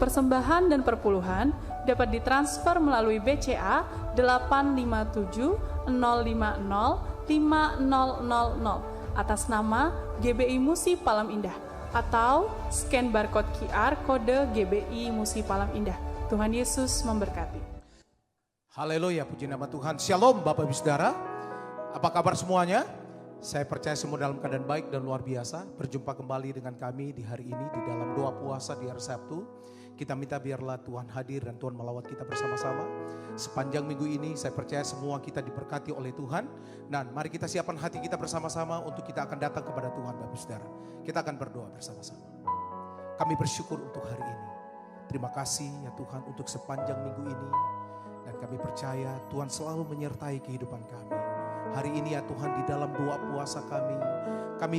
persembahan dan perpuluhan dapat ditransfer melalui BCA 857 050 5000 atas nama GBI Musi Palam Indah atau scan barcode QR kode GBI Musi Palam Indah. Tuhan Yesus memberkati. Haleluya, puji nama Tuhan. Shalom Bapak Ibu Saudara. Apa kabar semuanya? Saya percaya semua dalam keadaan baik dan luar biasa. Berjumpa kembali dengan kami di hari ini di dalam doa puasa di hari Sabtu. Kita minta biarlah Tuhan hadir dan Tuhan melawat kita bersama-sama. Sepanjang minggu ini saya percaya semua kita diberkati oleh Tuhan. Dan mari kita siapkan hati kita bersama-sama untuk kita akan datang kepada Tuhan Bapak Ibu Saudara. Kita akan berdoa bersama-sama. Kami bersyukur untuk hari ini. Terima kasih ya Tuhan untuk sepanjang minggu ini. Dan kami percaya Tuhan selalu menyertai kehidupan kami. Hari ini ya Tuhan di dalam doa puasa kami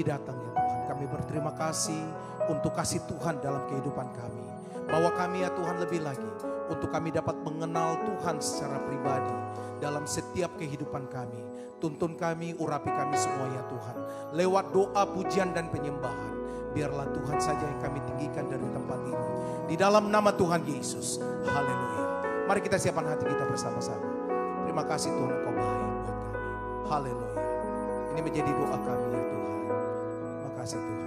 datang ya Tuhan. Kami berterima kasih untuk kasih Tuhan dalam kehidupan kami. Bahwa kami ya Tuhan lebih lagi untuk kami dapat mengenal Tuhan secara pribadi dalam setiap kehidupan kami. Tuntun kami, urapi kami semua ya Tuhan. Lewat doa, pujian dan penyembahan. Biarlah Tuhan saja yang kami tinggikan dari tempat ini. Di dalam nama Tuhan Yesus. Haleluya. Mari kita siapkan hati kita bersama-sama. Terima kasih Tuhan Engkau baik buat kami. Haleluya. Ini menjadi doa kami ya Tuhan. Terima kasih Tuhan.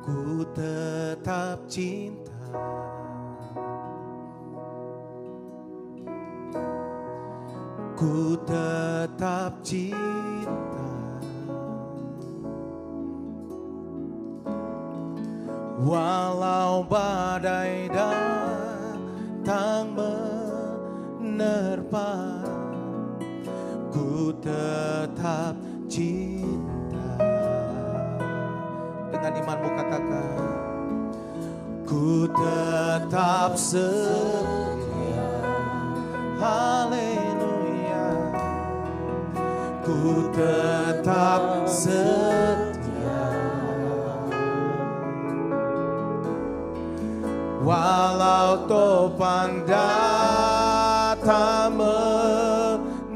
Ku tetap cinta. Ku tetap cinta. Walau badai datang menerpa, ku tetap cinta. Dengan imanmu katakan, ku tetap setia. Haleluya. Ku tetap setia. Walau topan datang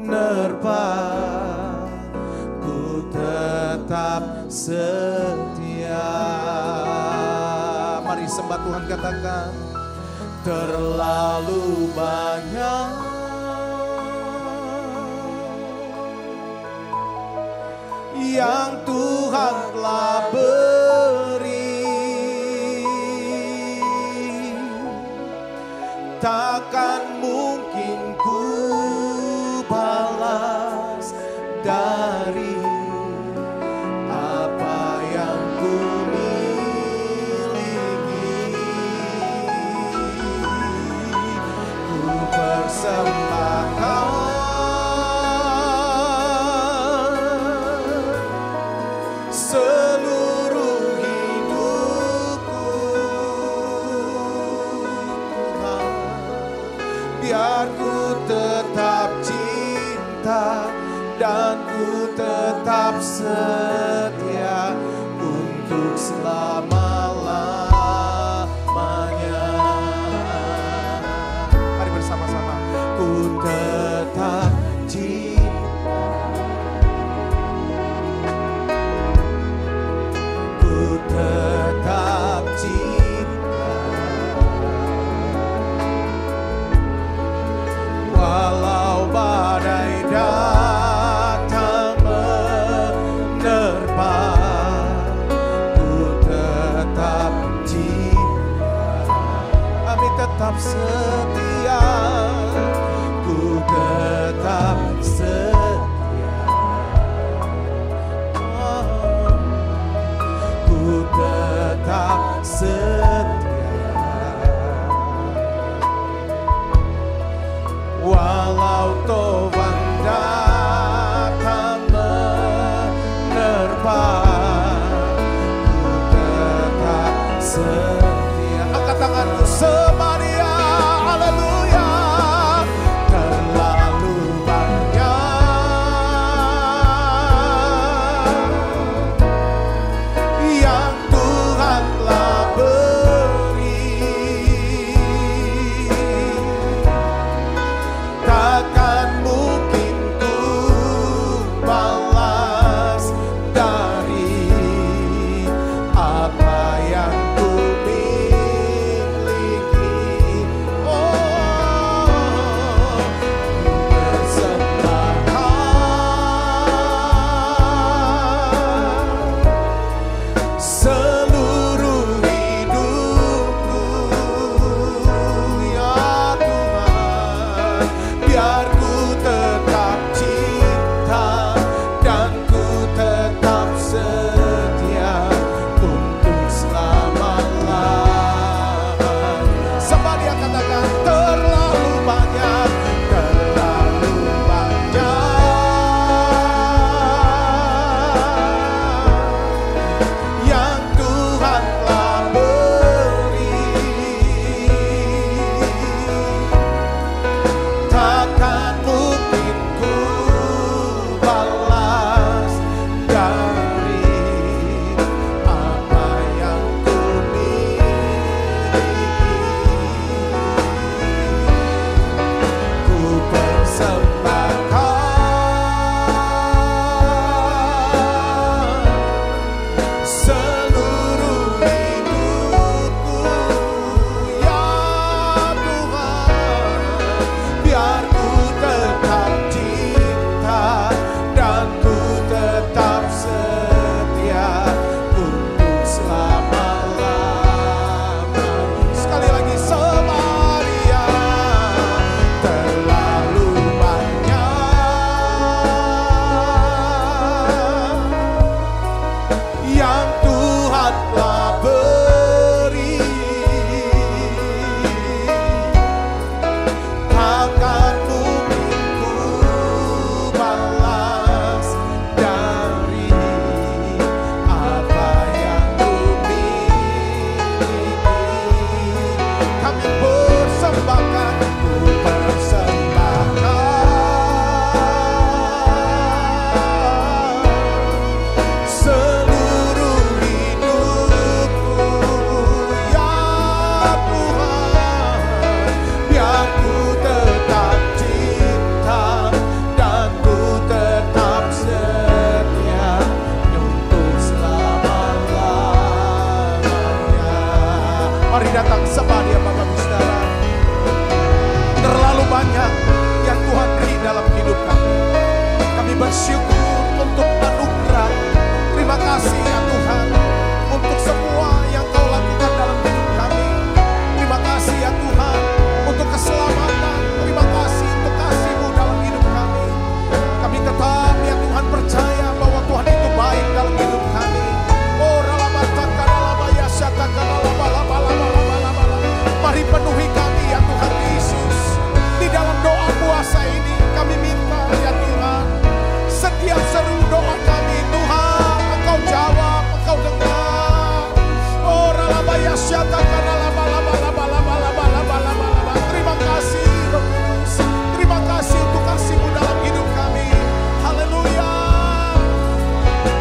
menerpa, ku tetap setia. Mari sembah Tuhan, katakan, terlalu banyak yang Tuhan telah beri, takkan mungkin ku balas dari apa yang ku miliki. Ku persembahkan seluruh hidupku, Tuhan. Biar ku tetap cinta dan ku tetap setia untuk selama-lamanya. Mari bersama-sama. Ku tetap cinta, ku tetap cinta. Walau badai datang menerpa, ku tetap cinta. Kami tetap setia, ku tetap setia. Oh, ku tetap setia. Walau topan datang menerpa, ku tetap setia. Angkat tanganku semaria, haleluya. Terlalu banyak yang Tuhan telah beri, takkan mungkin ku balas dari apa Mari datang sembah Dia Bapak Ibu Saudara. Terlalu banyak yang Tuhan beri dalam hidup kami. Kami bersyukur untuk anugerah. Terima kasih ya Tuhan untuk semua yang Kau lakukan dalam hidup kami. Terima kasih ya Tuhan untuk keselamatan. Terima kasih untuk kasih-Mu dalam hidup kami. Kami tetap ya Tuhan percaya bahwa Tuhan itu baik dalam hidup kami. Oh mari penuhi kami ya Tuhan Yesus. Di dalam doa puasa ini kami minta ya Tuhan, setiap seru doa kami Tuhan Engkau jawab, Engkau dengar. Oh terima kasih Roh Kudus. Terima kasih untuk kasih-Mu dalam hidup kami. Haleluya.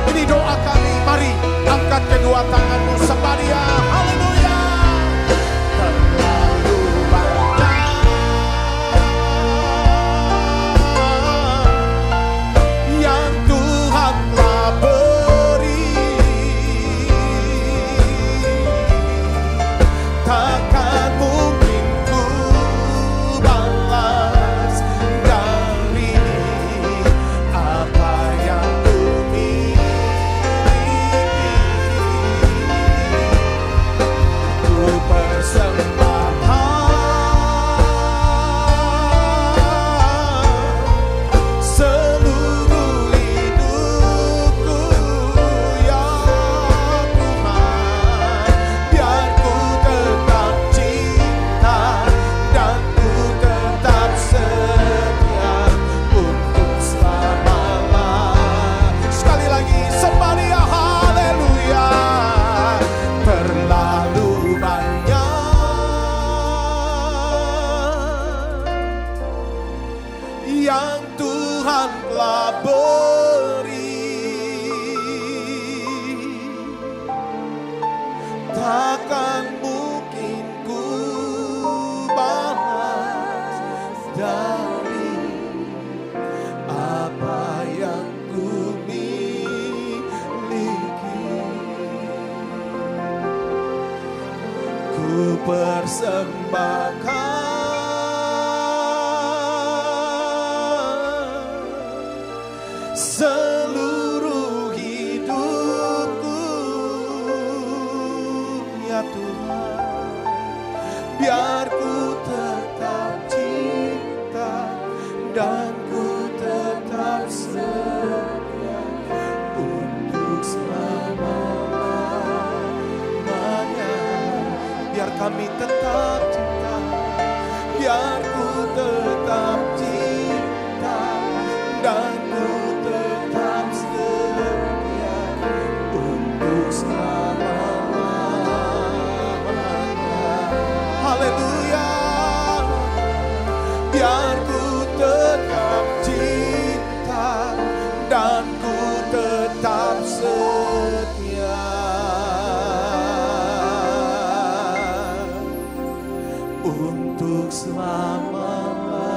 Ini doa kami. Mari angkat kedua tanganmu sembah Dia. Haleluya. Terlalu banyak yang Tuhan telah beri, takkan mungkin ku balas dari apa yang ku miliki. Ku persembahkan seluruh hidupku ya Tuhan, biar ku tetap cinta dan ku tetap setia untuk selama-lamanya. Sekali lagi sembah Dia, haleluya. Terlalu banyak yang Tuhan telah beri, takkan mungkin ku balas dari apa yang ku miliki. Ku persembahkan seluruh hidupku ya Tuhan, biar ku tetap cinta dan ku tetap setia untuk selama-lamanya. Biar kami tetap cinta, biar ku tetap cinta dan ku tetap setia untuk selama-lamanya. Haleluya. Biar ku tetap cinta dan ku tetap setia untuk selama-lamanya.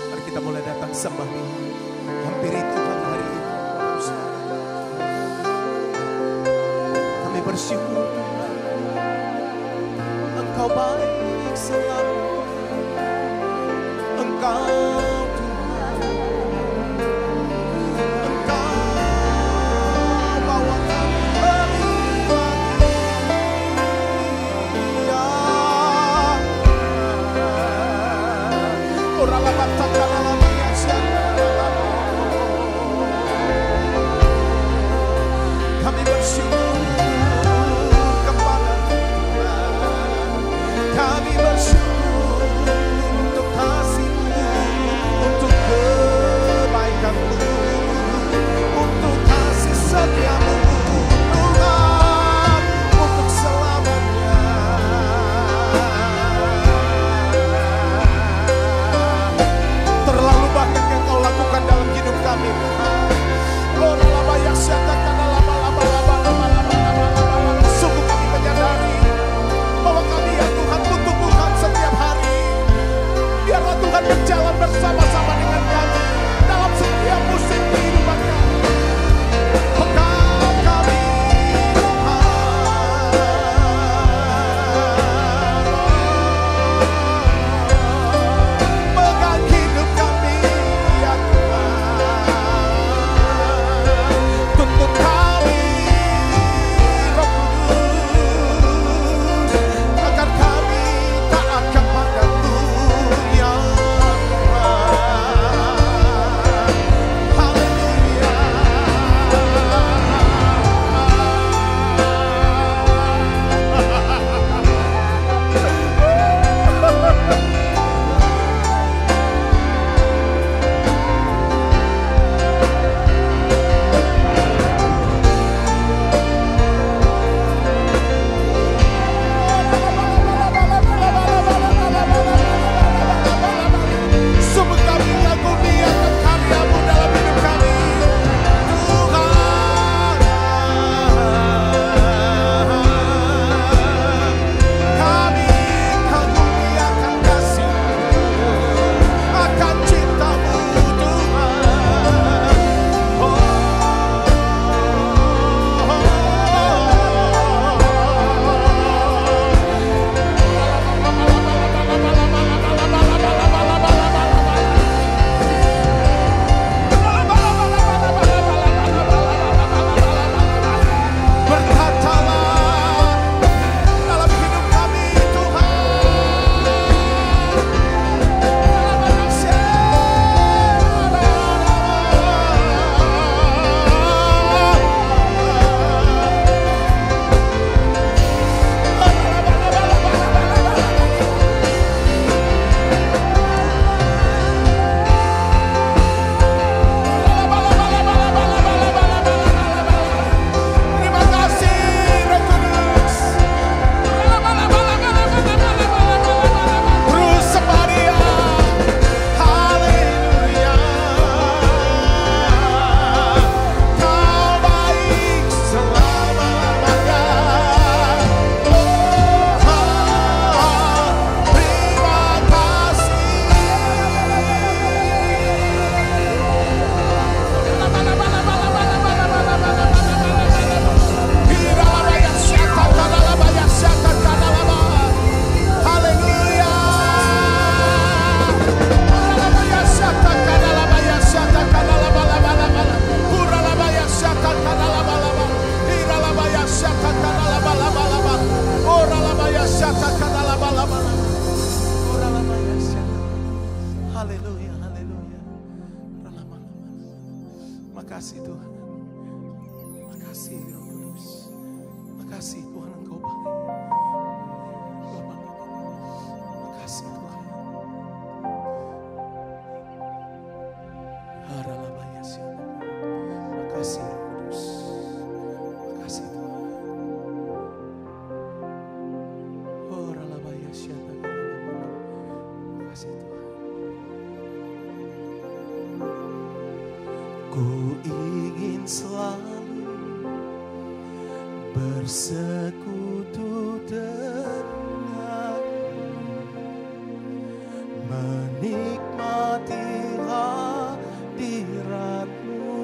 Mari kita mulai datang sembah Dia. Hampiri Tuhan hari ini. Kami bersyukur Tuhan, Engkau baik selalu. Engkau Tuhan, Engkau bawa kami beribadah. Kami bersyukur kepada Tuhan. Kami bersyukur untuk kasih-Mu. Makasih Tuhan. Makasih Roh Kudus. Makasih Tuhan Engkau baik. Makasih Tuhan. Makasih Roh Kudus. Makasih Tuhan. Makasih Tuhan. Ku ingin selalu bersekutu denganmu, menikmati hadiratmu,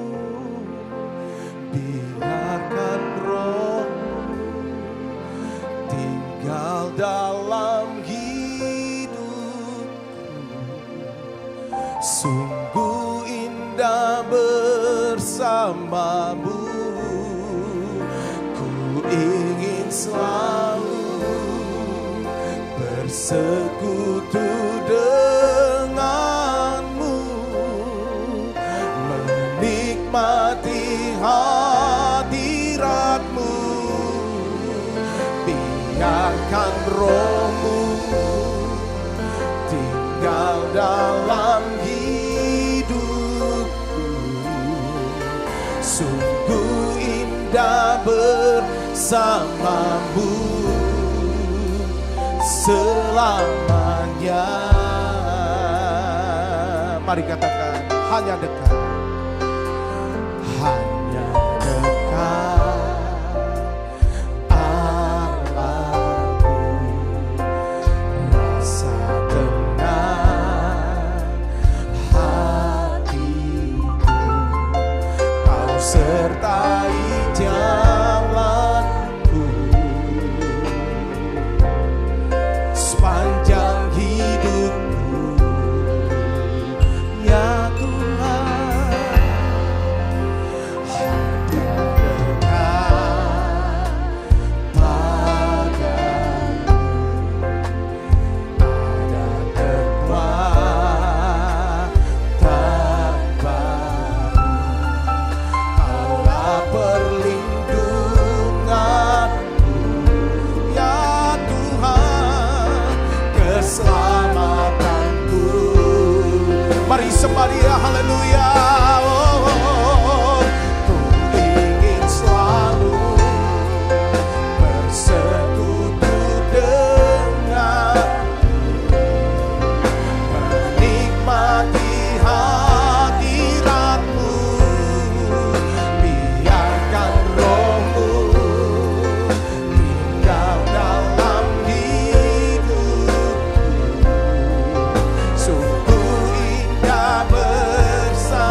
biarkan Roh-Mu tinggal dalam hidupku. Sungguh indah bersamamu. Ku ingin selalu bersekutu denganmu, menikmati hadiratmu, biarkan Roh-Mu tinggal dalam hidupku. Sungguh indah bersamamu selamanya. Mari katakan, hanya dekat, hanya dekat Allahku, rasa tenang hatiku, Kau sertai jalanku sepanjang hidupku, ya Tuhan. Hanya dekat padamu ada kekuatan baru, Allah perlindunganku, ya Tuhan, keselamatanku. Mari sembah Dia, haleluya. Ku ingin selalu bersekutu denganmu, menikmati hadiratmu, biarkan Roh-Mu tinggal dalam hidupku. Sungguh indah bersamamu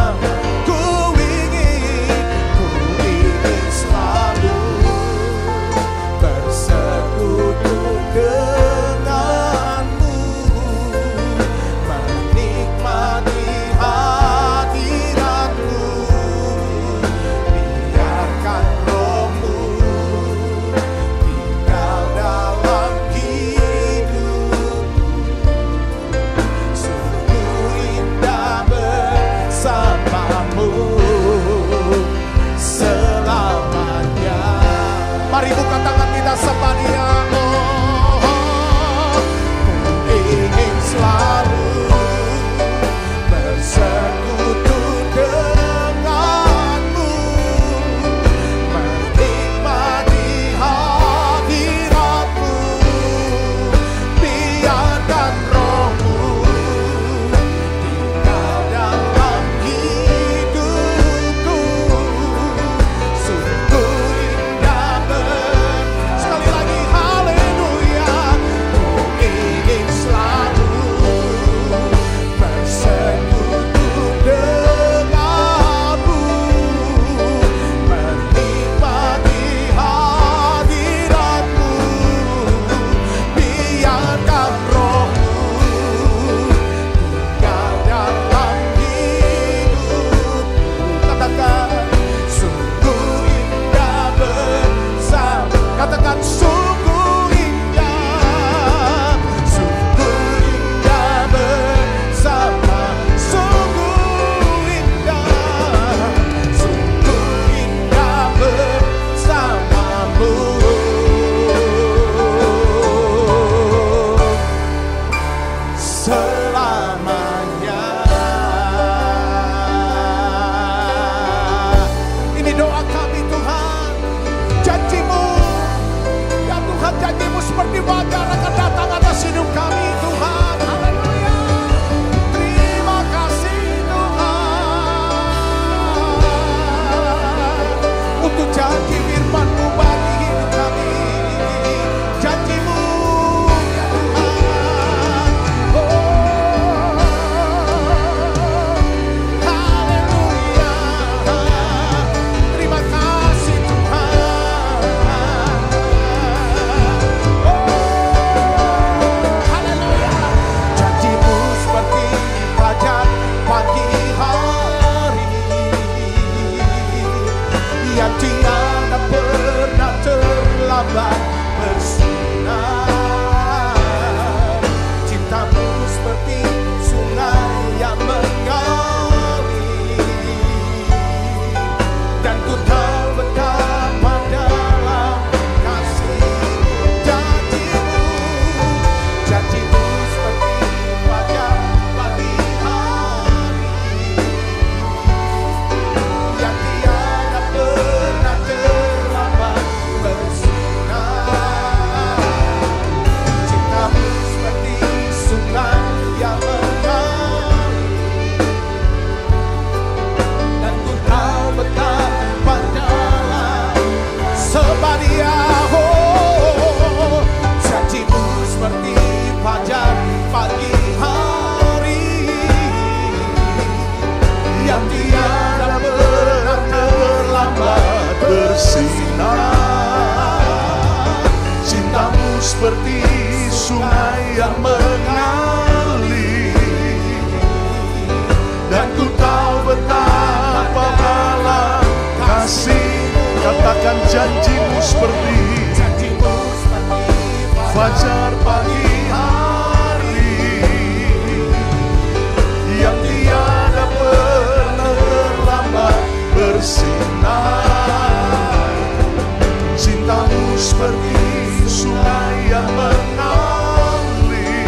fajar pagi hari yang tiada pernah terlambat bersinar. Cintamu seperti sungai yang mengalir,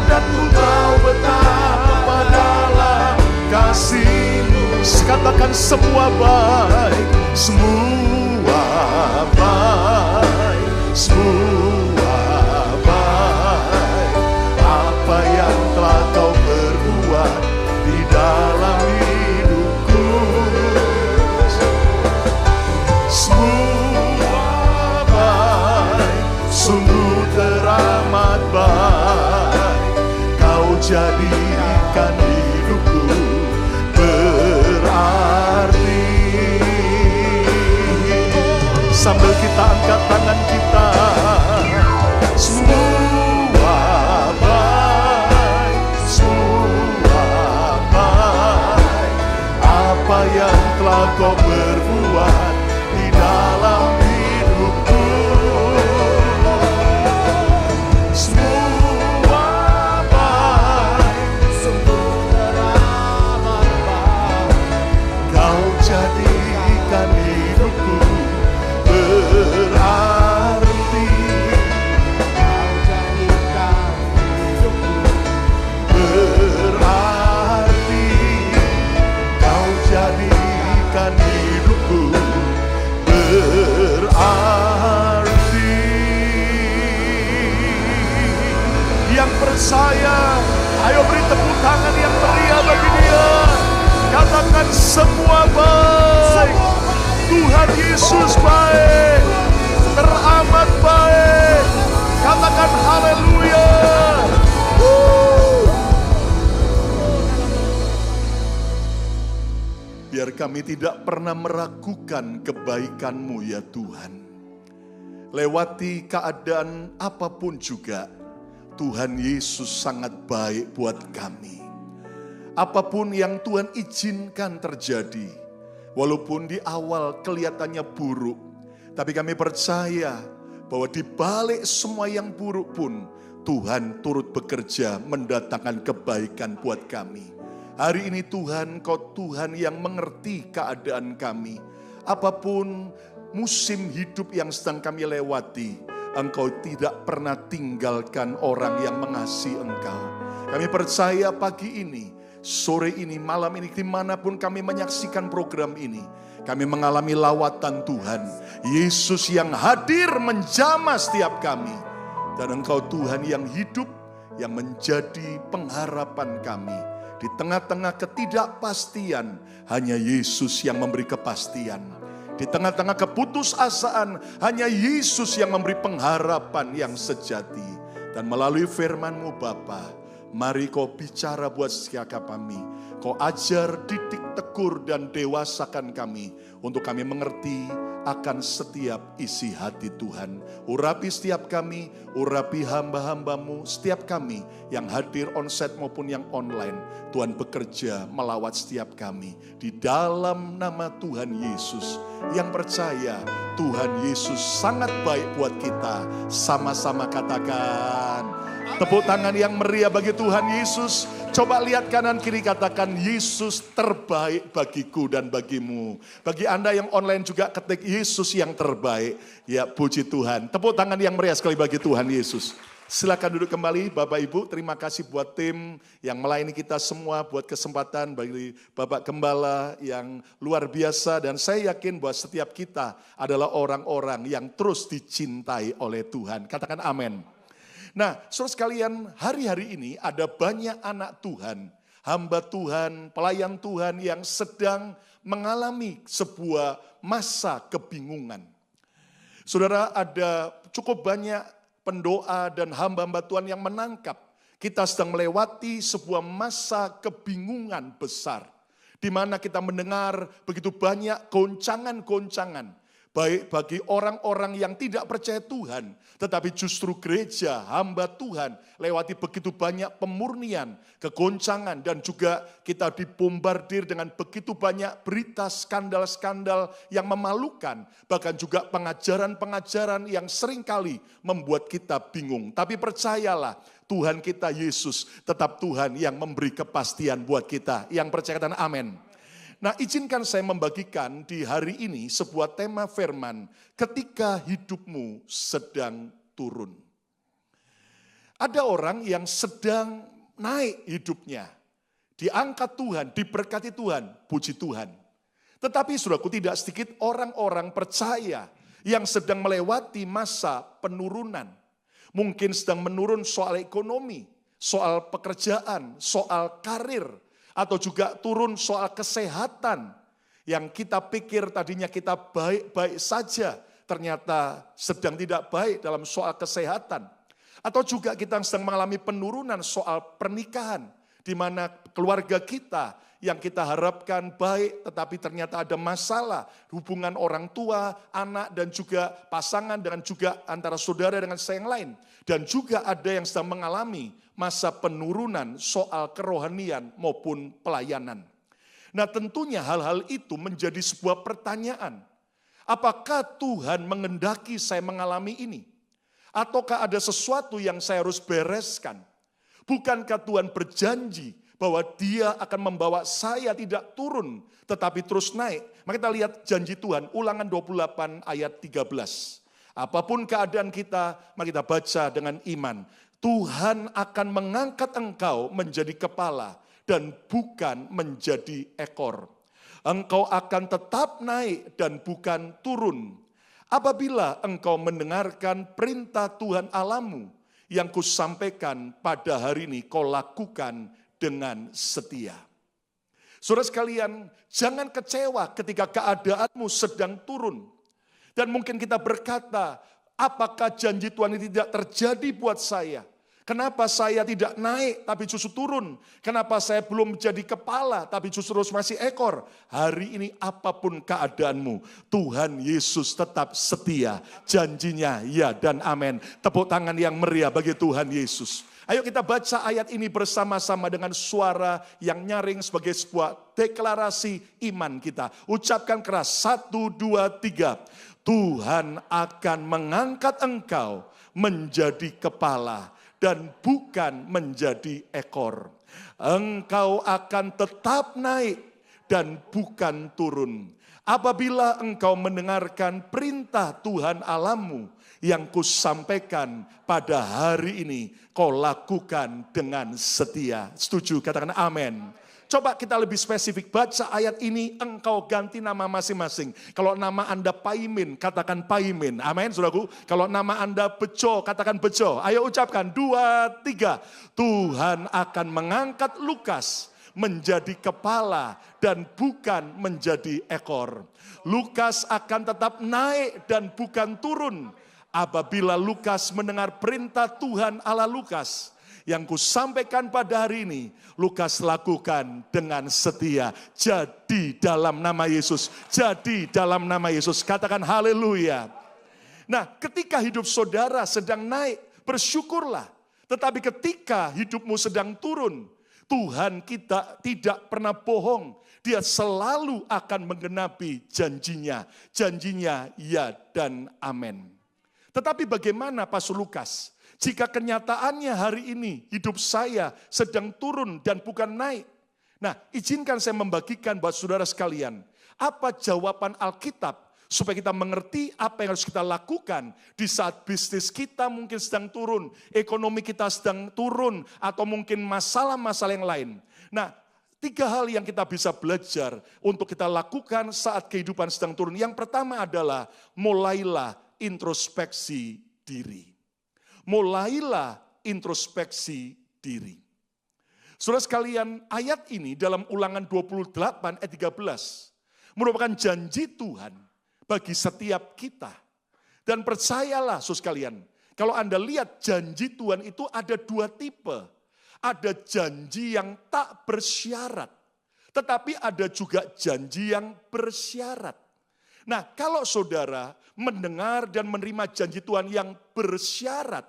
dan ku tahu betapa dalam kasih-Mu. Katakan semua baik, semua baik, semua baik. Apa yang telah Kau perbuat di dalam hidupku, semua baik, sungguh teramat baik. Kau jadikan hidupku berarti. Sambil kita angkat tangan kita, semua baik, semua baik. Apa yang telah Kau perbuat di dalam hidupku, semua baik, sungguh teramat baik. Kau jadikan hidupku berarti. Kau jadikan hidupku berarti. Kau jadikan hidupku berarti. Yang percaya, ayo beri tepuk tangan yang meriah bagi Dia. Katakan semua baik. Tuhan Yesus baik, teramat baik. Katakan haleluya. Biar kami tidak pernah meragukan kebaikan-Mu ya Tuhan. Lewati keadaan apapun juga, Tuhan Yesus sangat baik buat kami. Apapun yang Tuhan izinkan terjadi, walaupun di awal kelihatannya buruk, tapi kami percaya bahwa di balik semua yang buruk pun Tuhan turut bekerja mendatangkan kebaikan buat kami. Hari ini Tuhan, Kau Tuhan yang mengerti keadaan kami. Apapun musim hidup yang sedang kami lewati, Engkau tidak pernah tinggalkan orang yang mengasihi Engkau. Kami percaya pagi ini, sore ini, malam ini, dimanapun kami menyaksikan program ini, kami mengalami lawatan Tuhan. Yesus yang hadir menjamah setiap kami. Dan Engkau Tuhan yang hidup, yang menjadi pengharapan kami. Di tengah-tengah ketidakpastian, hanya Yesus yang memberi kepastian. Di tengah-tengah keputusasaan, hanya Yesus yang memberi pengharapan yang sejati. Dan melalui firman-Mu Bapa, mari Kau bicara buat setiap kami. Kau ajar, didik, tegur, dan dewasakan kami. Untuk kami mengerti akan setiap isi hati Tuhan. Urapi setiap kami, urapi hamba-hamba-Mu, setiap kami yang hadir onsite maupun yang online. Tuhan bekerja melawat setiap kami. Di dalam nama Tuhan Yesus, yang percaya Tuhan Yesus sangat baik buat kita. Sama-sama katakan, tepuk tangan yang meriah bagi Tuhan Yesus. Coba lihat kanan kiri, katakan Yesus terbaik bagiku dan bagimu. Bagi Anda yang online juga ketik Yesus yang terbaik. Ya, puji Tuhan. Tepuk tangan yang meriah sekali bagi Tuhan Yesus. Silakan duduk kembali Bapak Ibu. Terima kasih buat tim yang melayani kita semua, buat kesempatan bagi Bapak Gembala yang luar biasa. Dan saya yakin bahwa setiap kita adalah orang-orang yang terus dicintai oleh Tuhan. Katakan amin. Nah, saudara sekalian, hari-hari ini ada banyak anak Tuhan, hamba Tuhan, pelayan Tuhan yang sedang mengalami sebuah masa kebingungan. Saudara, ada cukup banyak pendoa dan hamba-hamba Tuhan yang menangkap kita sedang melewati sebuah masa kebingungan besar, di mana kita mendengar begitu banyak goncangan-goncangan, baik bagi orang-orang yang tidak percaya Tuhan, tetapi justru gereja, hamba Tuhan, lewati begitu banyak pemurnian, kegoncangan, dan juga kita dibombardir dengan begitu banyak berita skandal-skandal yang memalukan, bahkan juga pengajaran-pengajaran yang seringkali membuat kita bingung. Tapi percayalah, Tuhan kita Yesus tetap Tuhan yang memberi kepastian buat kita. Yang percaya katakan amin. Nah, izinkan saya membagikan di hari ini sebuah tema firman, ketika hidupmu sedang turun. Ada orang yang sedang naik hidupnya, diangkat Tuhan, diberkati Tuhan, puji Tuhan. Tetapi saudaraku, tidak sedikit orang-orang percaya yang sedang melewati masa penurunan. Mungkin sedang menurun soal ekonomi, soal pekerjaan, soal karir, atau juga turun soal kesehatan. Yang kita pikir tadinya kita baik-baik saja, ternyata sedang tidak baik dalam soal kesehatan. Atau juga kita sedang mengalami penurunan soal pernikahan, di mana keluarga kita yang kita harapkan baik, tetapi ternyata ada masalah. Hubungan orang tua, anak, dan juga pasangan, dengan juga antara saudara dengan yang lain. Dan juga ada yang sedang mengalami masa penurunan soal kerohanian maupun pelayanan. Nah, tentunya hal-hal itu menjadi sebuah pertanyaan. Apakah Tuhan mengendaki saya mengalami ini? Ataukah ada sesuatu yang saya harus bereskan? Bukankah Tuhan berjanji bahwa Dia akan membawa saya tidak turun, tetapi terus naik? Maka kita lihat janji Tuhan, Ulangan 28 ayat 13. Apapun keadaan kita, mari kita baca dengan iman. Tuhan akan mengangkat engkau menjadi kepala dan bukan menjadi ekor. Engkau akan tetap naik dan bukan turun. Apabila engkau mendengarkan perintah Tuhan Allahmu yang kusampaikan pada hari ini, kau lakukan dengan setia. Saudara sekalian, jangan kecewa ketika keadaanmu sedang turun. Dan mungkin kita berkata, apakah janji Tuhan ini tidak terjadi buat saya? Kenapa saya tidak naik tapi justru turun? Kenapa saya belum menjadi kepala tapi justru masih ekor? Hari ini apapun keadaanmu, Tuhan Yesus tetap setia. Janjinya ya dan amin. Tepuk tangan yang meriah bagi Tuhan Yesus. Ayo kita baca ayat ini bersama-sama dengan suara yang nyaring sebagai sebuah deklarasi iman kita. Ucapkan keras, 1, 2, 3. Tuhan akan mengangkat engkau menjadi kepala dan bukan menjadi ekor. Engkau akan tetap naik dan bukan turun. Apabila engkau mendengarkan perintah Tuhan Allahmu yang kusampaikan pada hari ini, kau lakukan dengan setia. Setuju? Katakan amin. Coba kita lebih spesifik, baca ayat ini, engkau ganti nama masing-masing. Kalau nama Anda Paimin, katakan Paimin. Amin, saudaraku. Kalau nama Anda Bejo, katakan Bejo. Ayo ucapkan, 2, 3. Tuhan akan mengangkat Lukas menjadi kepala dan bukan menjadi ekor. Lukas akan tetap naik dan bukan turun. Apabila Lukas mendengar perintah Tuhan Allah Lukas, yang kusampaikan pada hari ini, Lukas lakukan dengan setia. Jadi dalam nama Yesus, jadi dalam nama Yesus. Katakan haleluya. Nah, ketika hidup saudara sedang naik, bersyukurlah. Tetapi ketika hidupmu sedang turun, Tuhan kita tidak pernah bohong. Dia selalu akan menggenapi janjinya. Janjinya ya dan amin. Tetapi bagaimana Pastor Lukas? Jika kenyataannya hari ini hidup saya sedang turun dan bukan naik. Nah, izinkan saya membagikan buat saudara sekalian. Apa jawaban Alkitab supaya kita mengerti apa yang harus kita lakukan di saat bisnis kita mungkin sedang turun, ekonomi kita sedang turun, atau mungkin masalah-masalah yang lain. Nah, 3 hal yang kita bisa belajar untuk kita lakukan saat kehidupan sedang turun. Yang pertama adalah mulailah introspeksi diri. Mulailah introspeksi diri. Saudara sekalian, ayat ini dalam Ulangan 28 ayat 13 merupakan janji Tuhan bagi setiap kita. Dan percayalah saudara sekalian, kalau Anda lihat janji Tuhan itu ada 2 tipe. Ada janji yang tak bersyarat, tetapi ada juga janji yang bersyarat. Nah, kalau saudara mendengar dan menerima janji Tuhan yang bersyarat,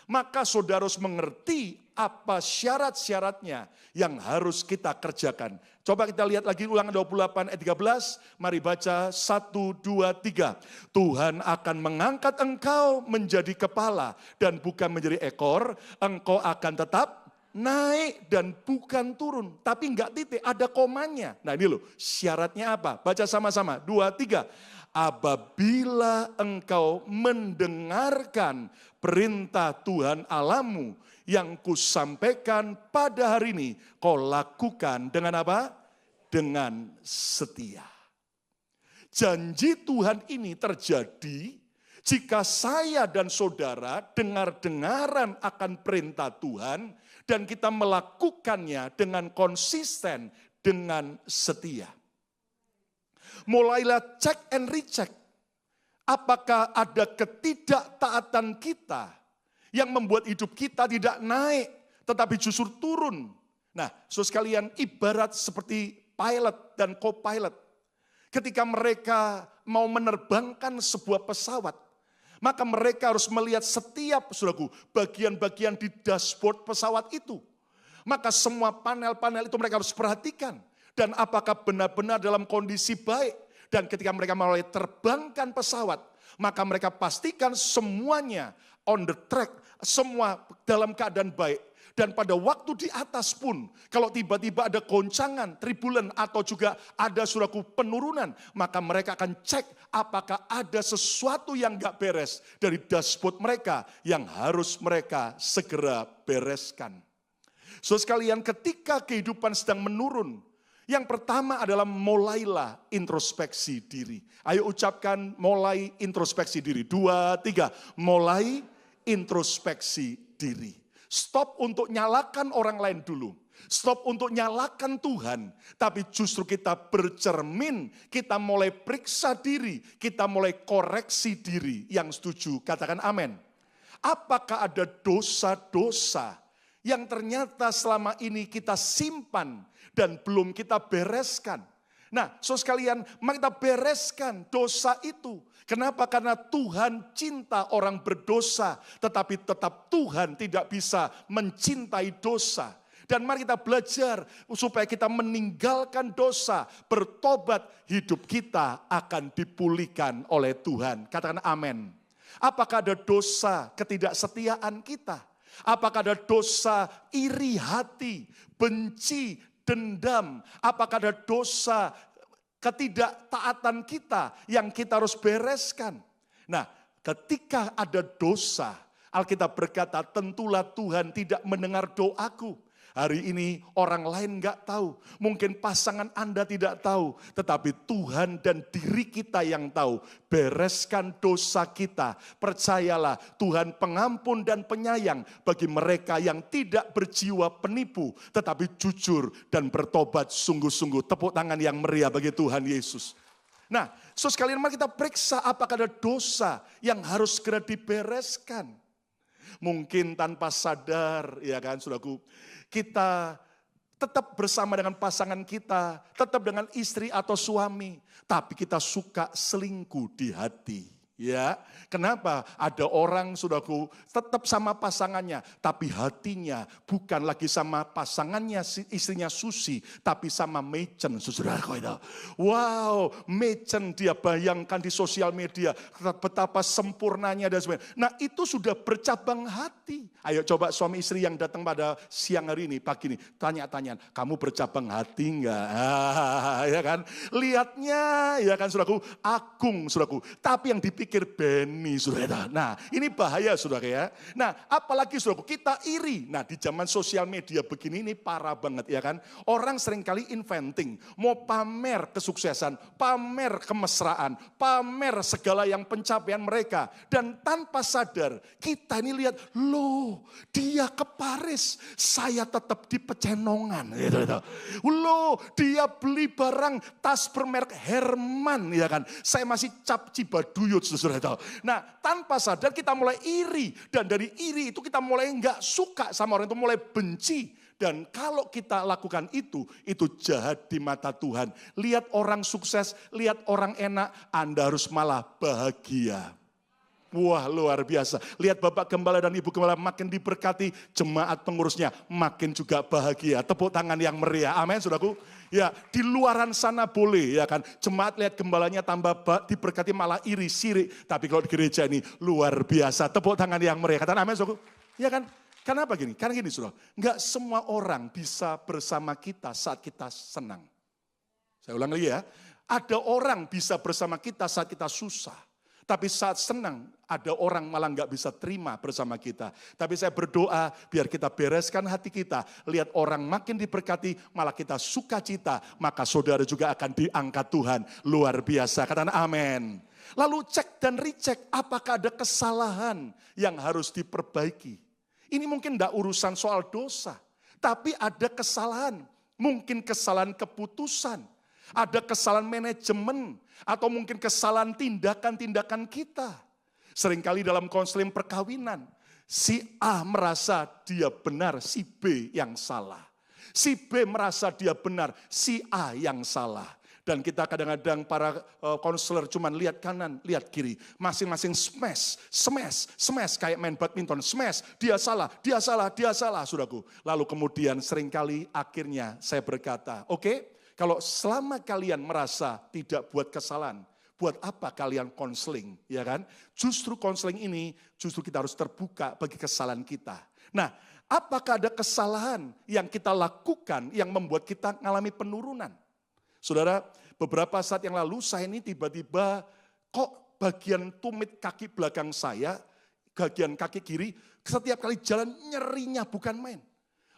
maka saudara harus mengerti apa syarat-syaratnya yang harus kita kerjakan. Coba kita lihat lagi Ulangan 28 ayat 13. Mari baca 1, 2, 3. Tuhan akan mengangkat engkau menjadi kepala dan bukan menjadi ekor. Engkau akan tetap naik dan bukan turun. Tapi enggak titik, ada komanya. Nah ini loh, syaratnya apa? Baca sama-sama, 2, 3. Apabila engkau mendengarkan perintah Tuhan Allahmu yang kusampaikan pada hari ini, kau lakukan dengan apa? Dengan setia. Janji Tuhan ini terjadi jika saya dan saudara dengar-dengaran akan perintah Tuhan dan kita melakukannya dengan konsisten, dengan setia. Mulailah cek and recheck. Apakah ada ketidaktaatan kita yang membuat hidup kita tidak naik, tetapi justru turun. Nah, saudara sekalian, ibarat seperti pilot dan co-pilot. Ketika mereka mau menerbangkan sebuah pesawat, maka mereka harus melihat setiap, saudaraku, bagian-bagian di dashboard pesawat itu. Maka semua panel-panel itu mereka harus perhatikan. Dan apakah benar-benar dalam kondisi baik. Dan ketika mereka mulai terbangkan pesawat, maka mereka pastikan semuanya on the track, semua dalam keadaan baik. Dan pada waktu di atas pun, kalau tiba-tiba ada goncangan, tribulen, atau juga ada suraku penurunan, maka mereka akan cek apakah ada sesuatu yang gak beres dari dashboard mereka yang harus mereka segera bereskan. Saudara sekalian, ketika kehidupan sedang menurun, yang pertama adalah mulailah introspeksi diri. Ayo ucapkan mulai introspeksi diri. 2, 3, mulai introspeksi diri. Stop untuk nyalakan orang lain dulu. Stop untuk nyalakan Tuhan. Tapi justru kita bercermin, kita mulai periksa diri, kita mulai koreksi diri. Yang setuju, katakan amin. Apakah ada dosa-dosa yang ternyata selama ini kita simpan dan belum kita bereskan? Nah, saudara sekalian, mari kita bereskan dosa itu. Kenapa? Karena Tuhan cinta orang berdosa, tetapi tetap Tuhan tidak bisa mencintai dosa. Dan mari kita belajar supaya kita meninggalkan dosa, bertobat, hidup kita akan dipulihkan oleh Tuhan. Katakan amin. Apakah ada dosa ketidaksetiaan kita? Apakah ada dosa iri hati, benci, dendam? Apakah ada dosa ketidaktaatan kita yang kita harus bereskan? Nah, ketika ada dosa, Alkitab berkata, tentulah Tuhan tidak mendengar doaku. Hari ini orang lain gak tahu, mungkin pasangan Anda tidak tahu, tetapi Tuhan dan diri kita yang tahu. Bereskan dosa kita, percayalah Tuhan pengampun dan penyayang bagi mereka yang tidak berjiwa penipu, tetapi jujur dan bertobat sungguh-sungguh. Tepuk tangan yang meriah bagi Tuhan Yesus. Nah, saudara sekalian, mari kita periksa apakah ada dosa yang harus segera dibereskan. Mungkin tanpa sadar, ya kan saudaraku, kita tetap bersama dengan pasangan kita, tetap dengan istri atau suami, tapi kita suka selingkuh di hati. Ya, kenapa? Ada orang, saudaraku, tetap sama pasangannya, tapi hatinya bukan lagi sama pasangannya, istrinya Susi, tapi sama Machen, saudaraku itu. Wow, Machen dia bayangkan di sosial media, betapa sempurnanya dan sebagainya. Nah itu sudah bercabang hati. Ayo coba suami istri yang datang pada siang hari ini, pagi ini, tanya-tanya, kamu bercabang hati enggak? Ya kan? Lihatnya, ya kan saudaraku, agung saudaraku, tapi yang dipikir Beni, saudara. Nah, ini bahaya, saudara ya. Nah, apalagi saudara, kita iri. Nah, di zaman sosial media begini ini parah banget, ya kan. Orang seringkali inventing, mau pamer kesuksesan, pamer kemesraan, pamer segala yang pencapaian mereka. Dan tanpa sadar, kita ini lihat, loh, dia ke Paris, saya tetap di Pecenongan. Gitu. Loh, dia beli barang tas bermerek Herman, ya kan. Saya masih cap Cibaduyut, saudara. Nah, tanpa sadar kita mulai iri, dan dari iri itu kita mulai enggak suka sama orang itu, mulai benci. Dan kalau kita lakukan itu jahat di mata Tuhan. Lihat orang sukses, lihat orang enak, Anda harus malah bahagia. Wah, luar biasa. Lihat Bapak Gembala dan Ibu Gembala makin diberkati, jemaat pengurusnya makin juga bahagia. Tepuk tangan yang meriah. Amin, saudaraku. Ya, di luaran sana boleh ya kan. Jemaat lihat gembalanya tambah diberkati malah iri, sirik. Tapi kalau di gereja ini luar biasa. Tepuk tangan yang meriah. Katakan amin, saudaraku. Ya kan? Kenapa gini? Karena gini, saudara. Enggak semua orang bisa bersama kita saat kita senang. Saya ulang lagi ya. Ada orang bisa bersama kita saat kita susah. Tapi saat senang, ada orang malah nggak bisa terima bersama kita. Tapi saya berdoa biar kita bereskan hati kita. Lihat orang makin diberkati, malah kita sukacita. Maka saudara juga akan diangkat Tuhan. Luar biasa, katakan amin. Lalu cek dan recheck, apakah ada kesalahan yang harus diperbaiki. Ini mungkin tidak urusan soal dosa. Tapi ada kesalahan, mungkin kesalahan keputusan. Ada kesalahan manajemen atau mungkin kesalahan tindakan-tindakan kita. Seringkali dalam konseling perkawinan, si A merasa dia benar, si B yang salah. Si B merasa dia benar, si A yang salah. Dan kita kadang-kadang para konselor cuman lihat kanan, lihat kiri. Masing-masing smash, kayak main badminton. Smash, dia salah, saudaraku. Lalu kemudian seringkali akhirnya saya berkata, oke, kalau selama kalian merasa tidak buat kesalahan, buat apa kalian konseling, ya kan? Justru konseling ini, justru kita harus terbuka bagi kesalahan kita. Nah, apakah ada kesalahan yang kita lakukan yang membuat kita mengalami penurunan? Saudara, beberapa saat yang lalu saya ini tiba-tiba kok bagian tumit kaki belakang saya, bagian kaki kiri, setiap kali jalan nyerinya bukan main.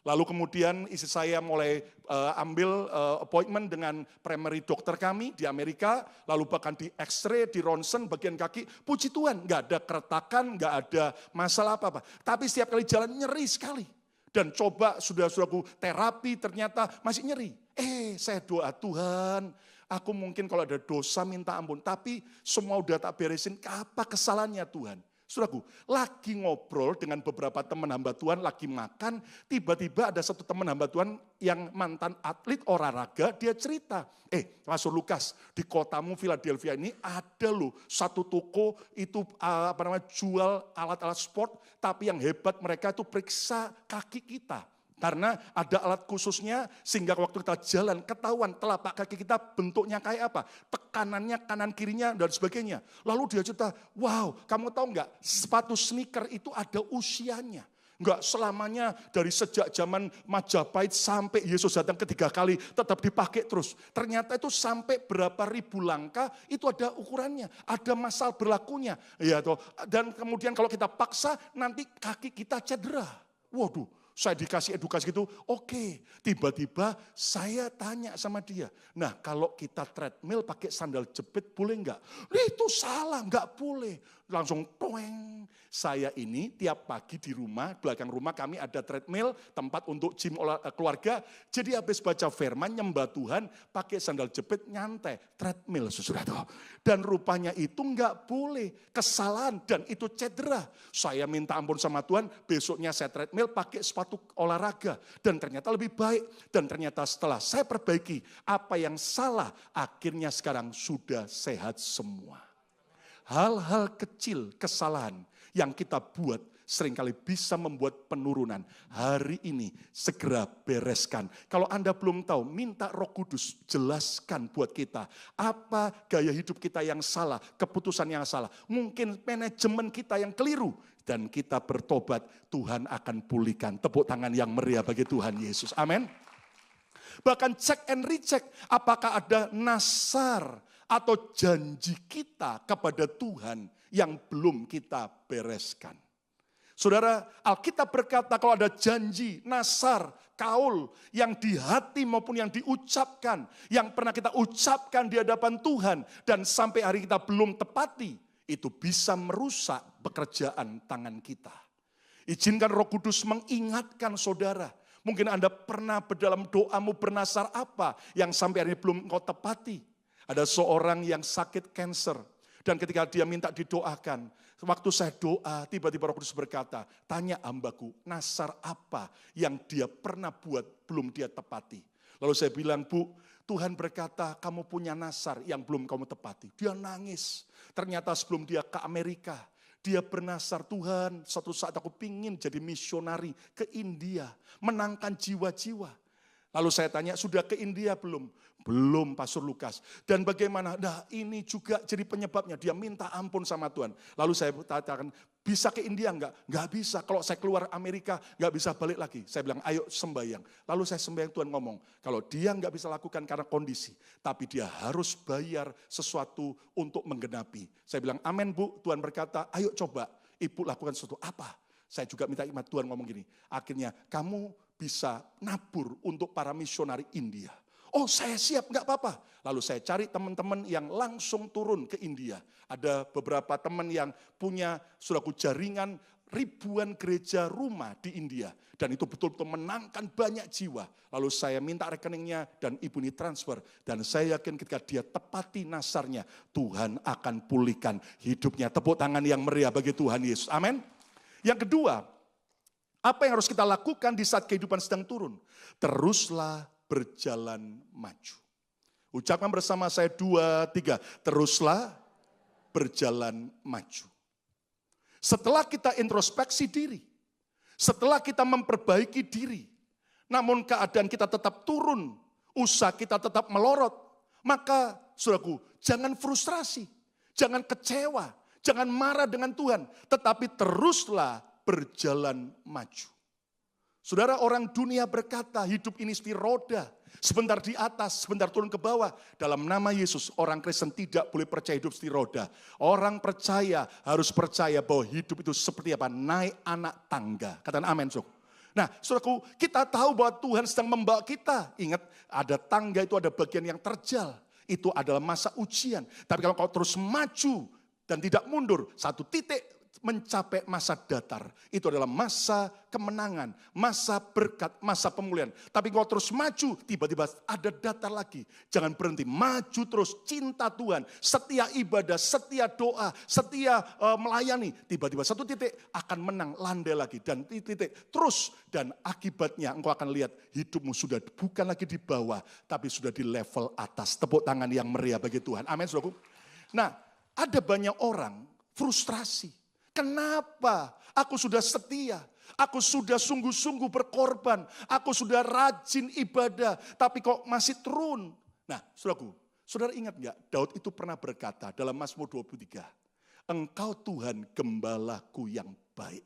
Lalu kemudian istri saya mulai ambil appointment dengan primary dokter kami di Amerika, lalu bahkan di x-ray, di ronsen bagian kaki, puji Tuhan nggak ada keretakan, nggak ada masalah apa-apa. Tapi setiap kali jalan nyeri sekali. Dan coba sudah-sudahku terapi ternyata masih nyeri. Saya doa Tuhan, aku mungkin kalau ada dosa minta ampun, tapi semua udah tak beresin, apa kesalahannya Tuhan? Saudaraku, lagi ngobrol dengan beberapa teman hamba Tuhan, lagi makan, tiba-tiba ada satu teman hamba Tuhan yang mantan atlet olahraga, dia cerita, Pastor Lukas, di kotamu Philadelphia ini ada loh satu toko itu jual alat-alat sport, tapi yang hebat mereka itu periksa kaki kita. Karena ada alat khususnya sehingga waktu kita jalan ketahuan telapak kaki kita bentuknya kayak apa. Tekanannya kanan kirinya dan sebagainya. Lalu dia cerita, wow kamu tahu nggak sepatu sneaker itu ada usianya. Enggak selamanya dari sejak zaman Majapahit sampai Yesus datang ketiga kali tetap dipakai terus. Ternyata itu sampai berapa ribu langkah itu ada ukurannya. Ada masal berlakunya. Ya, toh. Dan kemudian kalau kita paksa nanti kaki kita cedera. Waduh. Saya dikasih edukasi gitu, oke. Tiba-tiba saya tanya sama dia, nah kalau kita treadmill pakai sandal jepit boleh enggak? Itu salah, enggak boleh. Langsung toeng. Saya ini tiap pagi di rumah, belakang rumah kami ada treadmill, tempat untuk gym keluarga. Jadi habis baca firman, nyembah Tuhan, pakai sandal jepit, nyantai. Treadmill, saudara. Dan rupanya itu enggak boleh. Kesalahan dan itu cedera. Saya minta ampun sama Tuhan, besoknya saya treadmill pakai sepatu olahraga. Dan ternyata lebih baik. Dan ternyata setelah saya perbaiki, apa yang salah, akhirnya sekarang sudah sehat semua. Hal-hal kecil, kesalahan yang kita buat seringkali bisa membuat penurunan. Hari ini segera bereskan. Kalau Anda belum tahu, minta Roh Kudus jelaskan buat kita. Apa gaya hidup kita yang salah, keputusan yang salah. Mungkin manajemen kita yang keliru. Dan kita bertobat, Tuhan akan pulihkan. Tepuk tangan yang meriah bagi Tuhan Yesus. Amin. Bahkan check and recheck, apakah ada nasar atau janji kita kepada Tuhan yang belum kita bereskan. Saudara, Alkitab berkata kalau ada janji, nasar, kaul yang di hati maupun yang diucapkan, yang pernah kita ucapkan di hadapan Tuhan dan sampai hari kita belum tepati, itu bisa merusak pekerjaan tangan kita. Izinkan Roh Kudus mengingatkan saudara. Mungkin Anda pernah dalam doamu bernasar apa yang sampai hari ini belum engkau tepati. Ada seorang yang sakit kanker. Dan ketika dia minta didoakan, waktu saya doa, tiba-tiba Roh Kudus berkata, tanya hambaku, nasar apa yang dia pernah buat belum dia tepati. Lalu saya bilang, Bu, Tuhan berkata kamu punya nasar yang belum kamu tepati. Dia nangis. Ternyata sebelum dia ke Amerika, dia bernasar, Tuhan suatu saat aku pingin jadi misionari ke India, menangkan jiwa-jiwa. Lalu saya tanya, sudah ke India belum? Belum, Pastor Lukas. Dan bagaimana? Nah, ini juga jadi penyebabnya. Dia minta ampun sama Tuhan. Lalu saya katakan, bisa ke India enggak? Enggak bisa. Kalau saya keluar Amerika, enggak bisa balik lagi. Saya bilang, ayo sembahyang. Lalu saya sembahyang, Tuhan ngomong, kalau dia enggak bisa lakukan karena kondisi, tapi dia harus bayar sesuatu untuk menggenapi. Saya bilang, amin Bu. Tuhan berkata, ayo coba. Ibu lakukan sesuatu. Apa? Saya juga minta hikmat, Tuhan ngomong gini. Akhirnya, kamu bisa nabur untuk para misionari India. Oh, saya siap, enggak apa-apa. Lalu saya cari teman-teman yang langsung turun ke India. Ada beberapa teman yang punya saudaraku jaringan ribuan gereja rumah di India. Dan itu betul-betul menangkan banyak jiwa. Lalu saya minta rekeningnya dan ibu ini transfer. Dan saya yakin ketika dia tepati nasarnya, Tuhan akan pulihkan hidupnya. Tepuk tangan yang meriah bagi Tuhan Yesus. Amin. Yang kedua, apa yang harus kita lakukan di saat kehidupan sedang turun? Teruslah berjalan maju. Ucapkan bersama saya 2, 3. Teruslah berjalan maju. Setelah kita introspeksi diri, setelah kita memperbaiki diri, namun keadaan kita tetap turun, usaha kita tetap melorot, maka saudaraku, jangan frustrasi, jangan kecewa, jangan marah dengan Tuhan, tetapi teruslah berjalan maju. Saudara, orang dunia berkata hidup ini seperti roda. Sebentar di atas, sebentar turun ke bawah. Dalam nama Yesus, orang Kristen tidak boleh percaya hidup seperti roda. Orang percaya harus percaya bahwa hidup itu seperti apa? Naik anak tangga. Katakan amin, Sok. Nah, saudaraku, kita tahu bahwa Tuhan sedang membawa kita. Ingat, ada tangga itu ada bagian yang terjal. Itu adalah masa ujian. Tapi kalau kau terus maju dan tidak mundur, satu titik mencapai masa datar. Itu adalah masa kemenangan, masa berkat, masa pemulihan. Tapi kalau terus maju, tiba-tiba ada datar lagi. Jangan berhenti, maju terus, cinta Tuhan, setia ibadah, setia doa, setia melayani. Tiba-tiba satu titik akan menang, landai lagi. Dan titik terus, dan akibatnya engkau akan lihat hidupmu sudah bukan lagi di bawah, tapi sudah di level atas. Tepuk tangan yang meriah bagi Tuhan. Amin, saudaraku. Nah, ada banyak orang frustrasi. Kenapa? Aku sudah setia, aku sudah sungguh-sungguh berkorban, aku sudah rajin ibadah, tapi kok masih turun. Nah, saudaraku, saudara ingat gak? Daud itu pernah berkata dalam Mazmur 23, Engkau Tuhan gembalaku yang baik,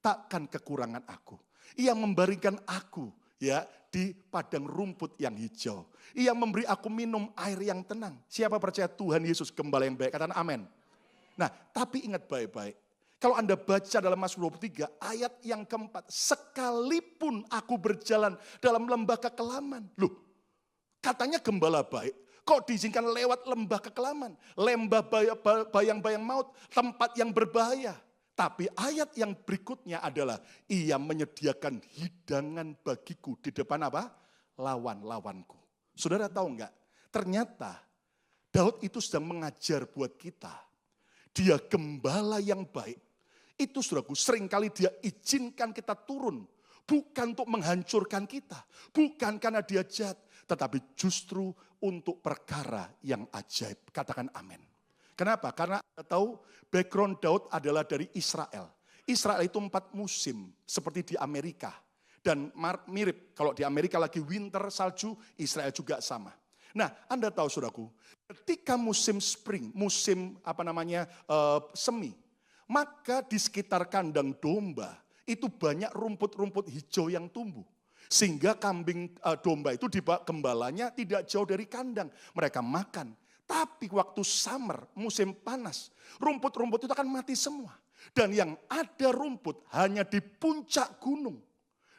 takkan kekurangan aku. Ia membaringkan aku ya di padang rumput yang hijau. Ia memberi aku minum air yang tenang. Siapa percaya Tuhan Yesus gembala yang baik? Katakan amin. Nah, tapi ingat baik-baik. Kalau Anda baca dalam Mazmur 23 ayat yang keempat, sekalipun aku berjalan dalam lembah kekelaman. Loh, katanya gembala baik, kok diizinkan lewat lembah kekelaman? Lembah bayang-bayang maut, tempat yang berbahaya. Tapi ayat yang berikutnya adalah, ia menyediakan hidangan bagiku di depan apa? Lawan-lawanku. Saudara tahu enggak? Ternyata Daud itu sedang mengajar buat kita. Dia gembala yang baik. Itu saudaraku, seringkali dia izinkan kita turun. Bukan untuk menghancurkan kita. Bukan karena dia jahat. Tetapi justru untuk perkara yang ajaib. Katakan amin. Kenapa? Karena Anda tahu background Daud adalah dari Israel. Israel itu 4 musim seperti di Amerika. Dan mirip, kalau di Amerika lagi winter, salju, Israel juga sama. Nah, Anda tahu saudaraku, ketika musim spring, musim semi, maka di sekitar kandang domba itu banyak rumput-rumput hijau yang tumbuh. Sehingga kambing domba itu gembalanya tidak jauh dari kandang. Mereka makan. Tapi waktu summer, musim panas, rumput-rumput itu akan mati semua. Dan yang ada rumput hanya di puncak gunung.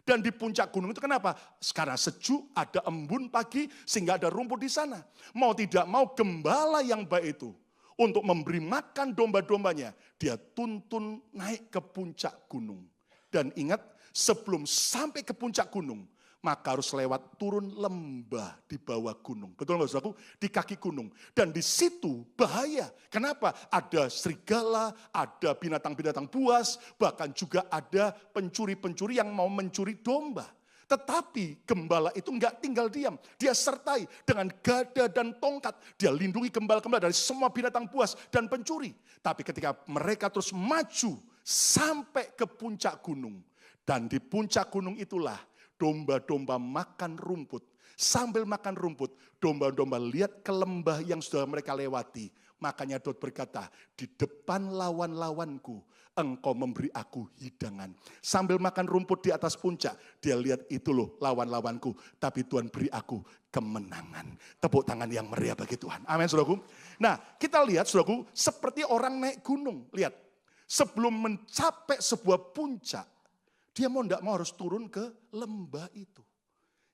Dan di puncak gunung itu kenapa? Karena sejuk, ada embun pagi, sehingga ada rumput di sana. Mau tidak mau gembala yang baik itu, untuk memberi makan domba-dombanya, dia tuntun naik ke puncak gunung. Dan ingat, sebelum sampai ke puncak gunung, maka harus lewat turun lembah di bawah gunung. Betul nggak saudaraku? Di kaki gunung. Dan di situ bahaya. Kenapa? Ada serigala, ada binatang-binatang buas, bahkan juga ada pencuri-pencuri yang mau mencuri domba. Tetapi gembala itu nggak tinggal diam. Dia sertai dengan gada dan tongkat. Dia lindungi gembala-gembala dari semua binatang buas dan pencuri. Tapi ketika mereka terus maju sampai ke puncak gunung. Dan di puncak gunung itulah domba-domba makan rumput. Sambil makan rumput, domba-domba lihat ke lembah yang sudah mereka lewati. Makanya Daud berkata, di depan lawan-lawanku, engkau memberi aku hidangan. Sambil makan rumput di atas puncak, dia lihat itu loh lawan-lawanku. Tapi Tuhan beri aku kemenangan. Tepuk tangan yang meriah bagi Tuhan. Amin saudaraku. Nah kita lihat saudaraku, seperti orang naik gunung. Lihat, sebelum mencapai sebuah puncak, dia mau tidak mau harus turun ke lembah itu.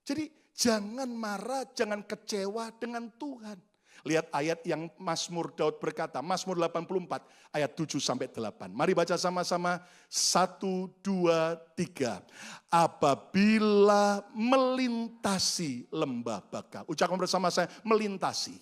Jadi jangan marah, jangan kecewa dengan Tuhan. Lihat ayat yang Mazmur Daud berkata, Mazmur 84 ayat 7-8. Mari baca sama-sama, 1, 2, 3. Apabila melintasi lembah Baka. Ucapkan bersama saya, melintasi.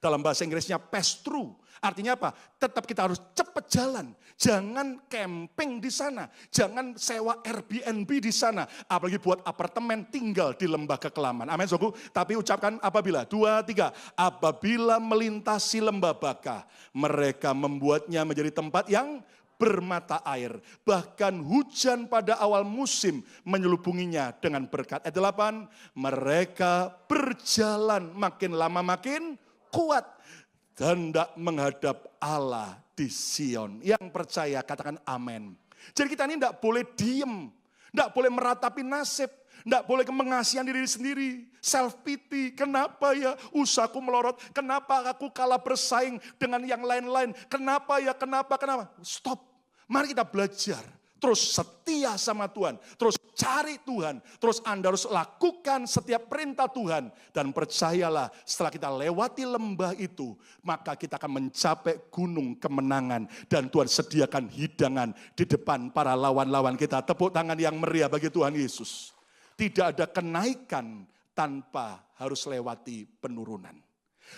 Dalam bahasa Inggrisnya pass through. Artinya apa? Tetap kita harus cepat jalan. Jangan camping di sana. Jangan sewa Airbnb di sana. Apalagi buat apartemen tinggal di lembah kekelaman. Amin, saudaraku. Tapi ucapkan apabila. 2, 3. Apabila melintasi lembah Baka, mereka membuatnya menjadi tempat yang bermata air. Bahkan hujan pada awal musim menyelubunginya dengan berkat. Ayat 8. Mereka berjalan makin lama makin kuat. Dan hendak menghadap Allah di Sion. Yang percaya katakan amin. Jadi kita ini tidak boleh diem. Tidak boleh meratapi nasib. Tidak boleh mengasihan diri sendiri. Self pity. Kenapa ya usahaku melorot. Kenapa aku kalah bersaing dengan yang lain-lain. Kenapa ya kenapa. Stop. Mari kita belajar. Terus setia sama Tuhan. Terus cari Tuhan. Terus Anda harus lakukan setiap perintah Tuhan. Dan percayalah setelah kita lewati lembah itu. Maka kita akan mencapai gunung kemenangan. Dan Tuhan sediakan hidangan di depan para lawan-lawan kita. Tepuk tangan yang meriah bagi Tuhan Yesus. Tidak ada kenaikan tanpa harus lewati penurunan.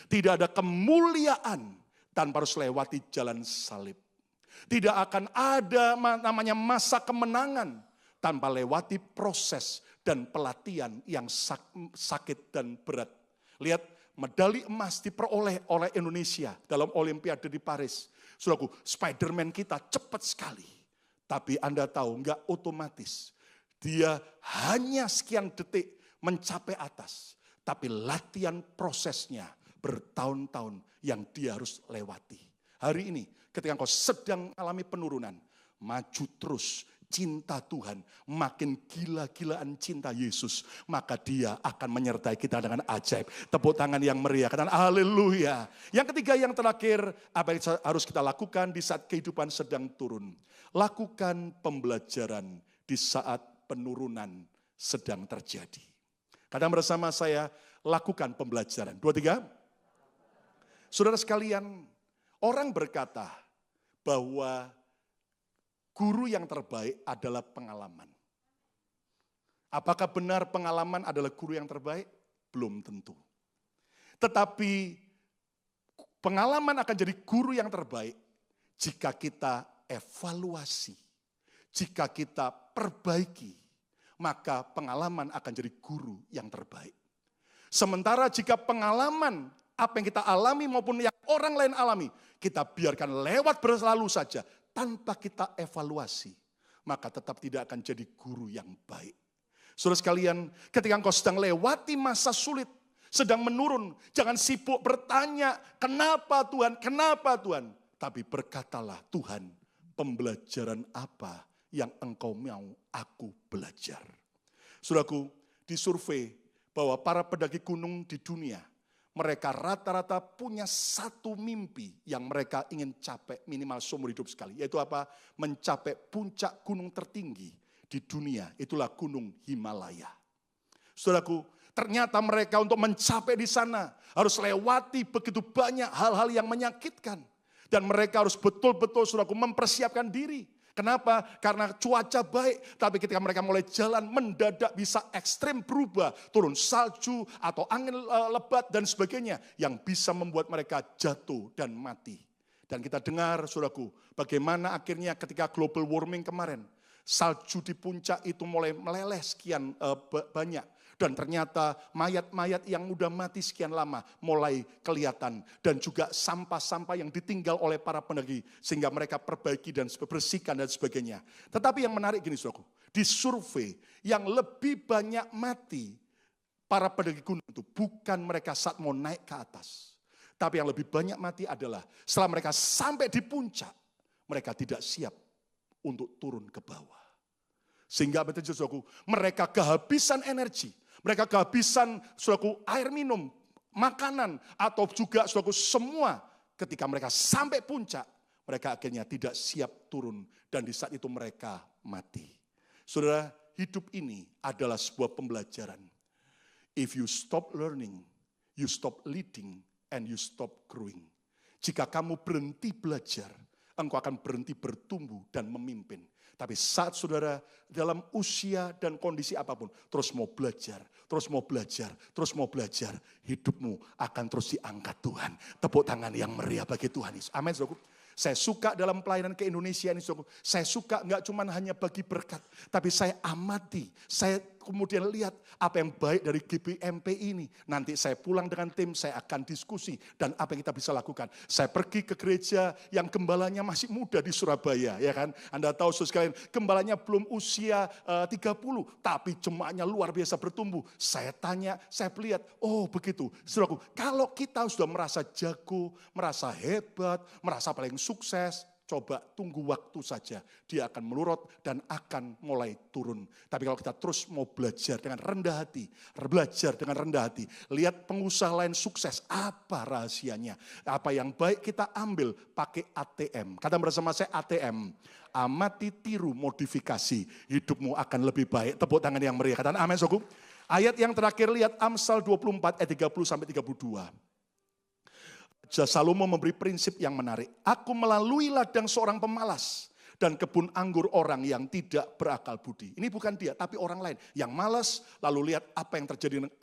Tidak ada kemuliaan tanpa harus lewati jalan salib. Tidak akan ada namanya masa kemenangan tanpa lewati proses dan pelatihan yang sakit dan berat. Lihat, medali emas diperoleh oleh Indonesia dalam Olimpiade di Paris. Saudaraku, Spiderman kita cepat sekali. Tapi Anda tahu, enggak otomatis. Dia hanya sekian detik mencapai atas. Tapi latihan prosesnya bertahun-tahun yang dia harus lewati. Hari ini, ketika engkau sedang alami penurunan, maju terus, cinta Tuhan, makin gila-gilaan cinta Yesus, maka dia akan menyertai kita dengan ajaib. Tepuk tangan yang meriah, katakan haleluya. Yang ketiga, yang terakhir, apa yang harus kita lakukan di saat kehidupan sedang turun? Lakukan pembelajaran di saat penurunan sedang terjadi. Katakan bersama saya, lakukan pembelajaran. 2, 3. Saudara sekalian, orang berkata bahwa guru yang terbaik adalah pengalaman. Apakah benar pengalaman adalah guru yang terbaik? Belum tentu. Tetapi pengalaman akan jadi guru yang terbaik jika kita evaluasi, jika kita perbaiki, maka pengalaman akan jadi guru yang terbaik. Sementara jika pengalaman apa yang kita alami maupun yang orang lain alami, kita biarkan lewat berlalu saja tanpa kita evaluasi, maka tetap tidak akan jadi guru yang baik. Saudara sekalian, ketika engkau sedang lewati masa sulit, sedang menurun, jangan sibuk bertanya, kenapa Tuhan? Tapi berkatalah, Tuhan, pembelajaran apa yang engkau mau aku belajar? Saudaraku, disurvei bahwa para pendaki gunung di dunia, mereka rata-rata punya satu mimpi yang mereka ingin capai minimal seumur hidup sekali. Yaitu apa? Mencapai puncak gunung tertinggi di dunia. Itulah gunung Himalaya. Saudaraku, ternyata mereka untuk mencapai di sana harus lewati begitu banyak hal-hal yang menyakitkan. Dan mereka harus betul-betul, saudaraku, mempersiapkan diri. Kenapa? Karena cuaca baik, tapi ketika mereka mulai jalan mendadak bisa ekstrim berubah. Turun salju atau angin lebat dan sebagainya yang bisa membuat mereka jatuh dan mati. Dan kita dengar saudaraku, bagaimana akhirnya ketika global warming kemarin, salju di puncak itu mulai meleleh sekian banyak. Dan ternyata mayat-mayat yang udah mati sekian lama mulai kelihatan. Dan juga sampah-sampah yang ditinggal oleh para pendaki. Sehingga mereka perbaiki dan bersihkan dan sebagainya. Tetapi yang menarik gini saudaraku. Di survei yang lebih banyak mati para pendaki gunung itu bukan mereka saat mau naik ke atas. Tapi yang lebih banyak mati adalah setelah mereka sampai di puncak. Mereka tidak siap untuk turun ke bawah. Sehingga apa itu saudaraku? Mereka kehabisan energi. Mereka kehabisan saudaraku air minum, makanan, atau juga saudaraku semua ketika mereka sampai puncak, mereka akhirnya tidak siap turun dan di saat itu mereka mati. Saudara, hidup ini adalah sebuah pembelajaran. If you stop learning, you stop leading, and you stop growing. Jika kamu berhenti belajar, engkau akan berhenti bertumbuh dan memimpin. Tapi saat saudara dalam usia dan kondisi apapun, terus mau belajar, terus mau belajar, terus mau belajar, hidupmu akan terus diangkat Tuhan. Tepuk tangan yang meriah bagi Tuhan Yesus. Amin, saudaraku. Saya suka dalam pelayanan ke Indonesia ini, saudaraku. Saya suka enggak cuma hanya bagi berkat, tapi saya amati, saya kemudian lihat apa yang baik dari GBMP ini. Nanti saya pulang dengan tim, saya akan diskusi dan apa yang kita bisa lakukan. Saya pergi ke gereja yang gembalanya masih muda di Surabaya, ya kan? Anda tahu saudara sekalian, gembalanya belum usia 30, tapi jemaatnya luar biasa bertumbuh. Saya tanya, saya lihat, oh begitu. Saudaraku, kalau kita sudah merasa jago, merasa hebat, merasa paling sukses, coba tunggu waktu saja, dia akan melurut dan akan mulai turun. Tapi kalau kita terus mau belajar dengan rendah hati, lihat pengusaha lain sukses, apa rahasianya? Apa yang baik kita ambil pakai ATM. Kata bersama saya ATM, amati, tiru, modifikasi, hidupmu akan lebih baik. Tepuk tangan yang meriah, katakan amin saudaraku. Ayat yang terakhir lihat Amsal 24 ayat 30-32. Salomo memberi prinsip yang menarik. Aku melalui ladang seorang pemalas dan kebun anggur orang yang tidak berakal budi. Ini bukan dia, tapi orang lain yang malas. Lalu lihat apa yang terjadi dengan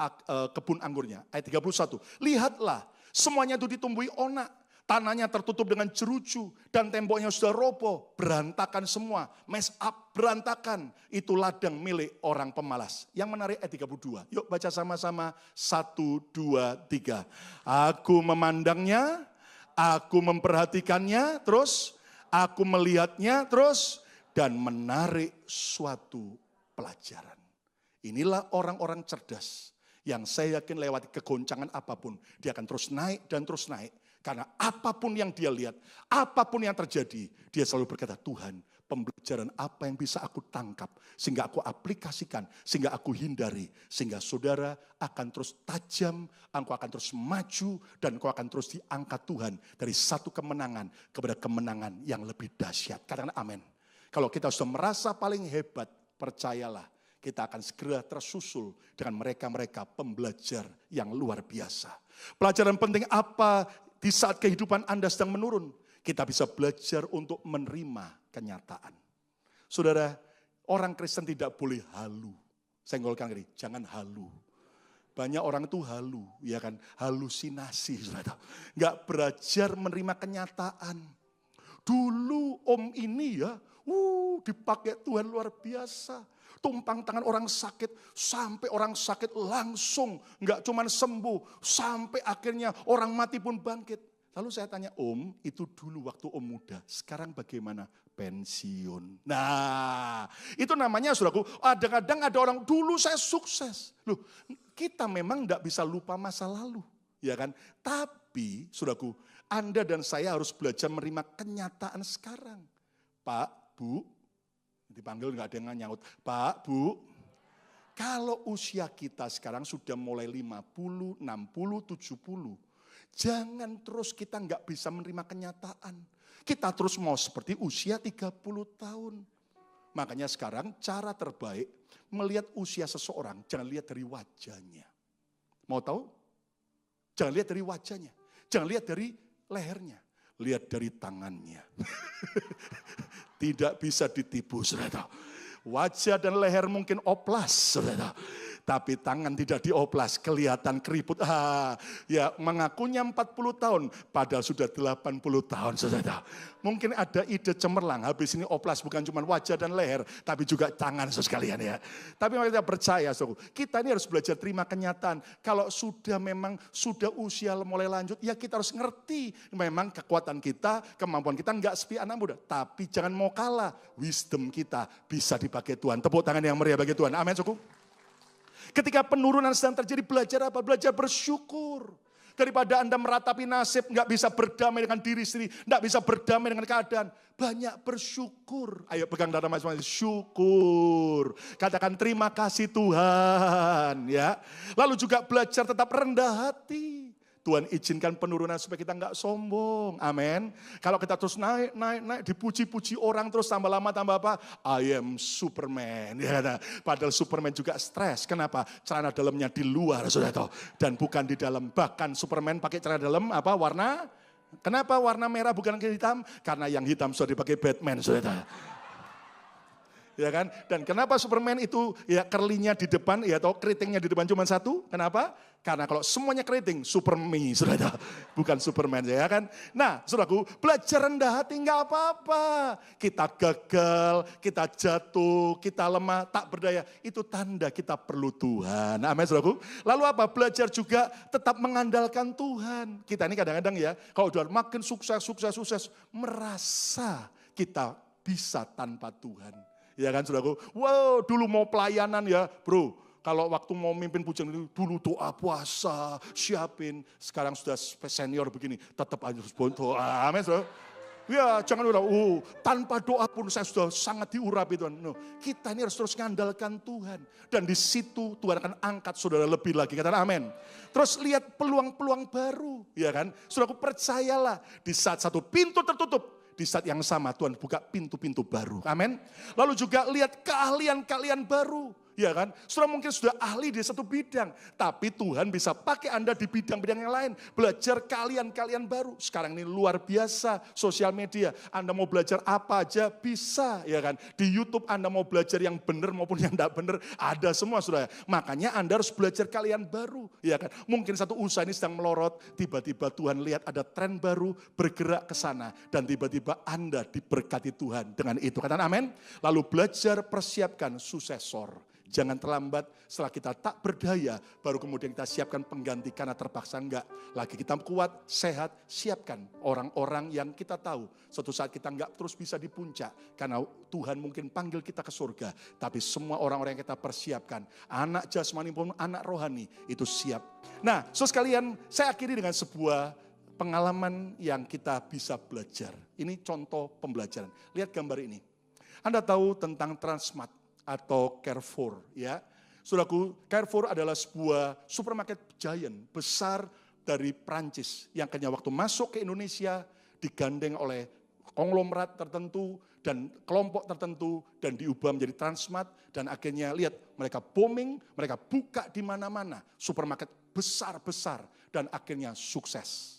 kebun anggurnya. Ayat 31. Lihatlah, semuanya itu ditumbuhi onak. Tanahnya tertutup dengan jeruju dan temboknya sudah roboh, berantakan semua, mess up, berantakan. Itu ladang milik orang pemalas. Yang menarik ayat 32. Yuk baca sama-sama, 1, 2, 3. Aku memandangnya, aku memperhatikannya, terus aku melihatnya, terus dan menarik suatu pelajaran. Inilah orang-orang cerdas yang saya yakin lewati kegoncangan apapun, dia akan terus naik dan terus naik. Karena apapun yang dia lihat, apapun yang terjadi, dia selalu berkata, Tuhan, pembelajaran apa yang bisa aku tangkap, sehingga aku aplikasikan, sehingga aku hindari, sehingga saudara akan terus tajam, engkau akan terus maju, dan engkau akan terus diangkat Tuhan dari satu kemenangan kepada kemenangan yang lebih dahsyat. Katakan amin. Kalau kita sudah merasa paling hebat, percayalah, kita akan segera tersusul dengan mereka-mereka pembelajar yang luar biasa. Pelajaran penting apa? Di saat kehidupan Anda sedang menurun, kita bisa belajar untuk menerima kenyataan. Saudara, orang Kristen tidak boleh halu. Saya ngolkan ini, jangan halu. Banyak orang itu halu, ya kan, halusinasi. Saudara. Nggak belajar menerima kenyataan. Dulu om ini ya, dipakai Tuhan luar biasa. Tumpang tangan orang sakit, sampai orang sakit langsung, nggak cuma sembuh, sampai akhirnya orang mati pun bangkit. Lalu saya tanya, Om, itu dulu waktu Om muda, sekarang bagaimana? Pensiun. Nah, itu namanya saudaraku, kadang-kadang ada orang, dulu saya sukses. Loh, kita memang nggak bisa lupa masa lalu, ya kan? Tapi, saudaraku, Anda dan saya harus belajar menerima kenyataan sekarang. Pak, Bu, dipanggil nggak ada yang nyaut. Pak, Bu, kalau usia kita sekarang sudah mulai 50, 60, 70, jangan terus kita nggak bisa menerima kenyataan. Kita terus mau seperti usia 30 tahun. Makanya sekarang cara terbaik melihat usia seseorang, jangan lihat dari wajahnya. Mau tahu? Jangan lihat dari wajahnya. Jangan lihat dari lehernya. lihat dari tangannya. Tidak bisa ditipu, saudara. Wajah dan leher mungkin oplas, saudara. Tapi tangan tidak dioplas, kelihatan keriput. Ya mengakunya 40 tahun, padahal sudah 80 tahun, saudara. Mungkin ada ide cemerlang, habis ini oplas bukan cuma wajah dan leher, tapi juga tangan, saudara sekalian ya. Tapi kita percaya, saudara, kita ini harus belajar terima kenyataan. Kalau sudah usia mulai lanjut, ya kita harus ngerti. Memang kekuatan kita, kemampuan kita enggak seperti anak muda. Tapi jangan mau kalah, wisdom kita bisa dipakai Tuhan. Tepuk tangan yang meriah bagi Tuhan, amin saudara. Ketika penurunan sedang terjadi, belajar apa? Belajar bersyukur. Daripada Anda meratapi nasib, nggak bisa berdamai dengan diri sendiri, nggak bisa berdamai dengan keadaan. Banyak bersyukur. Ayo pegang dada masing-masing, syukur. Katakan terima kasih Tuhan. Ya. Lalu juga belajar tetap rendah hati. Tuhan izinkan penurunan supaya kita nggak sombong. Amin. Kalau kita terus naik, dipuji-puji orang terus tambah lama tambah apa? I am Superman. Ya, nah. Padahal Superman juga stres. Kenapa? Celana dalamnya di luar, saudara. Dan bukan di dalam. Bahkan Superman pakai celana dalam apa? Warna. Kenapa warna merah bukan hitam? Karena yang hitam sudah dipakai Batman, saudara. Ya kan? Dan kenapa Superman itu ya kerlinya di depan, ya atau keritingnya di depan cuma satu? Kenapa? Karena kalau semuanya keriting, Superme, saudara. Bukan Superman, ya kan? Nah, saudaraku, belajar rendah hati enggak apa-apa. Kita gagal, kita jatuh, kita lemah, tak berdaya. Itu tanda kita perlu Tuhan. Amin, saudaraku. Lalu apa? Belajar juga tetap mengandalkan Tuhan. Kita ini kadang-kadang ya, kalau udah makin sukses, merasa kita bisa tanpa Tuhan. Ya kan, saudaraku? Wow, dulu mau pelayanan ya, bro. Kalau waktu mau mimpin pujian itu, dulu doa puasa, siapin. Sekarang sudah senior begini, tetap aja harus doa. Amin, saudara. Ya, jangan udah, tanpa doa pun saya sudah sangat diurapi Tuhan. No, kita ini harus terus mengandalkan Tuhan. Dan di situ Tuhan akan angkat saudara lebih lagi. Katakan amin. Terus lihat peluang-peluang baru. Ya kan, saudaraku percayalah, di saat satu pintu tertutup, di saat yang sama Tuhan buka pintu-pintu baru. Amin. Lalu juga lihat keahlian-keahlian baru. Ya kan, saudara mungkin sudah ahli di satu bidang, tapi Tuhan bisa pakai Anda di bidang-bidang yang lain. Belajar kalian baru. Sekarang ini luar biasa sosial media. Anda mau belajar apa aja bisa, ya kan. Di YouTube Anda mau belajar yang benar maupun yang tidak benar, ada semua saudara. Makanya Anda harus belajar kalian baru, ya kan. Mungkin satu usaha ini sedang melorot, tiba-tiba Tuhan lihat ada tren baru, bergerak ke sana, dan tiba-tiba Anda diberkati Tuhan dengan itu. Katakan amin. Lalu belajar persiapkan suksesor. Jangan terlambat setelah kita tak berdaya, baru kemudian kita siapkan pengganti karena terpaksa enggak. Lagi kita kuat, sehat, siapkan orang-orang yang kita tahu. Suatu saat kita enggak terus bisa di puncak, karena Tuhan mungkin panggil kita ke surga. Tapi semua orang-orang yang kita persiapkan, anak jasmani pun anak rohani, itu siap. Nah, saudara sekalian, saya akhiri dengan sebuah pengalaman yang kita bisa belajar. Ini contoh pembelajaran. Lihat gambar ini. Anda tahu tentang Transmart atau Carrefour, ya. Saudaraku, Carrefour adalah sebuah supermarket giant besar dari Prancis yang akhirnya waktu masuk ke Indonesia digandeng oleh konglomerat tertentu dan kelompok tertentu dan diubah menjadi Transmart dan akhirnya lihat mereka booming, mereka buka di mana-mana, supermarket besar-besar dan akhirnya sukses.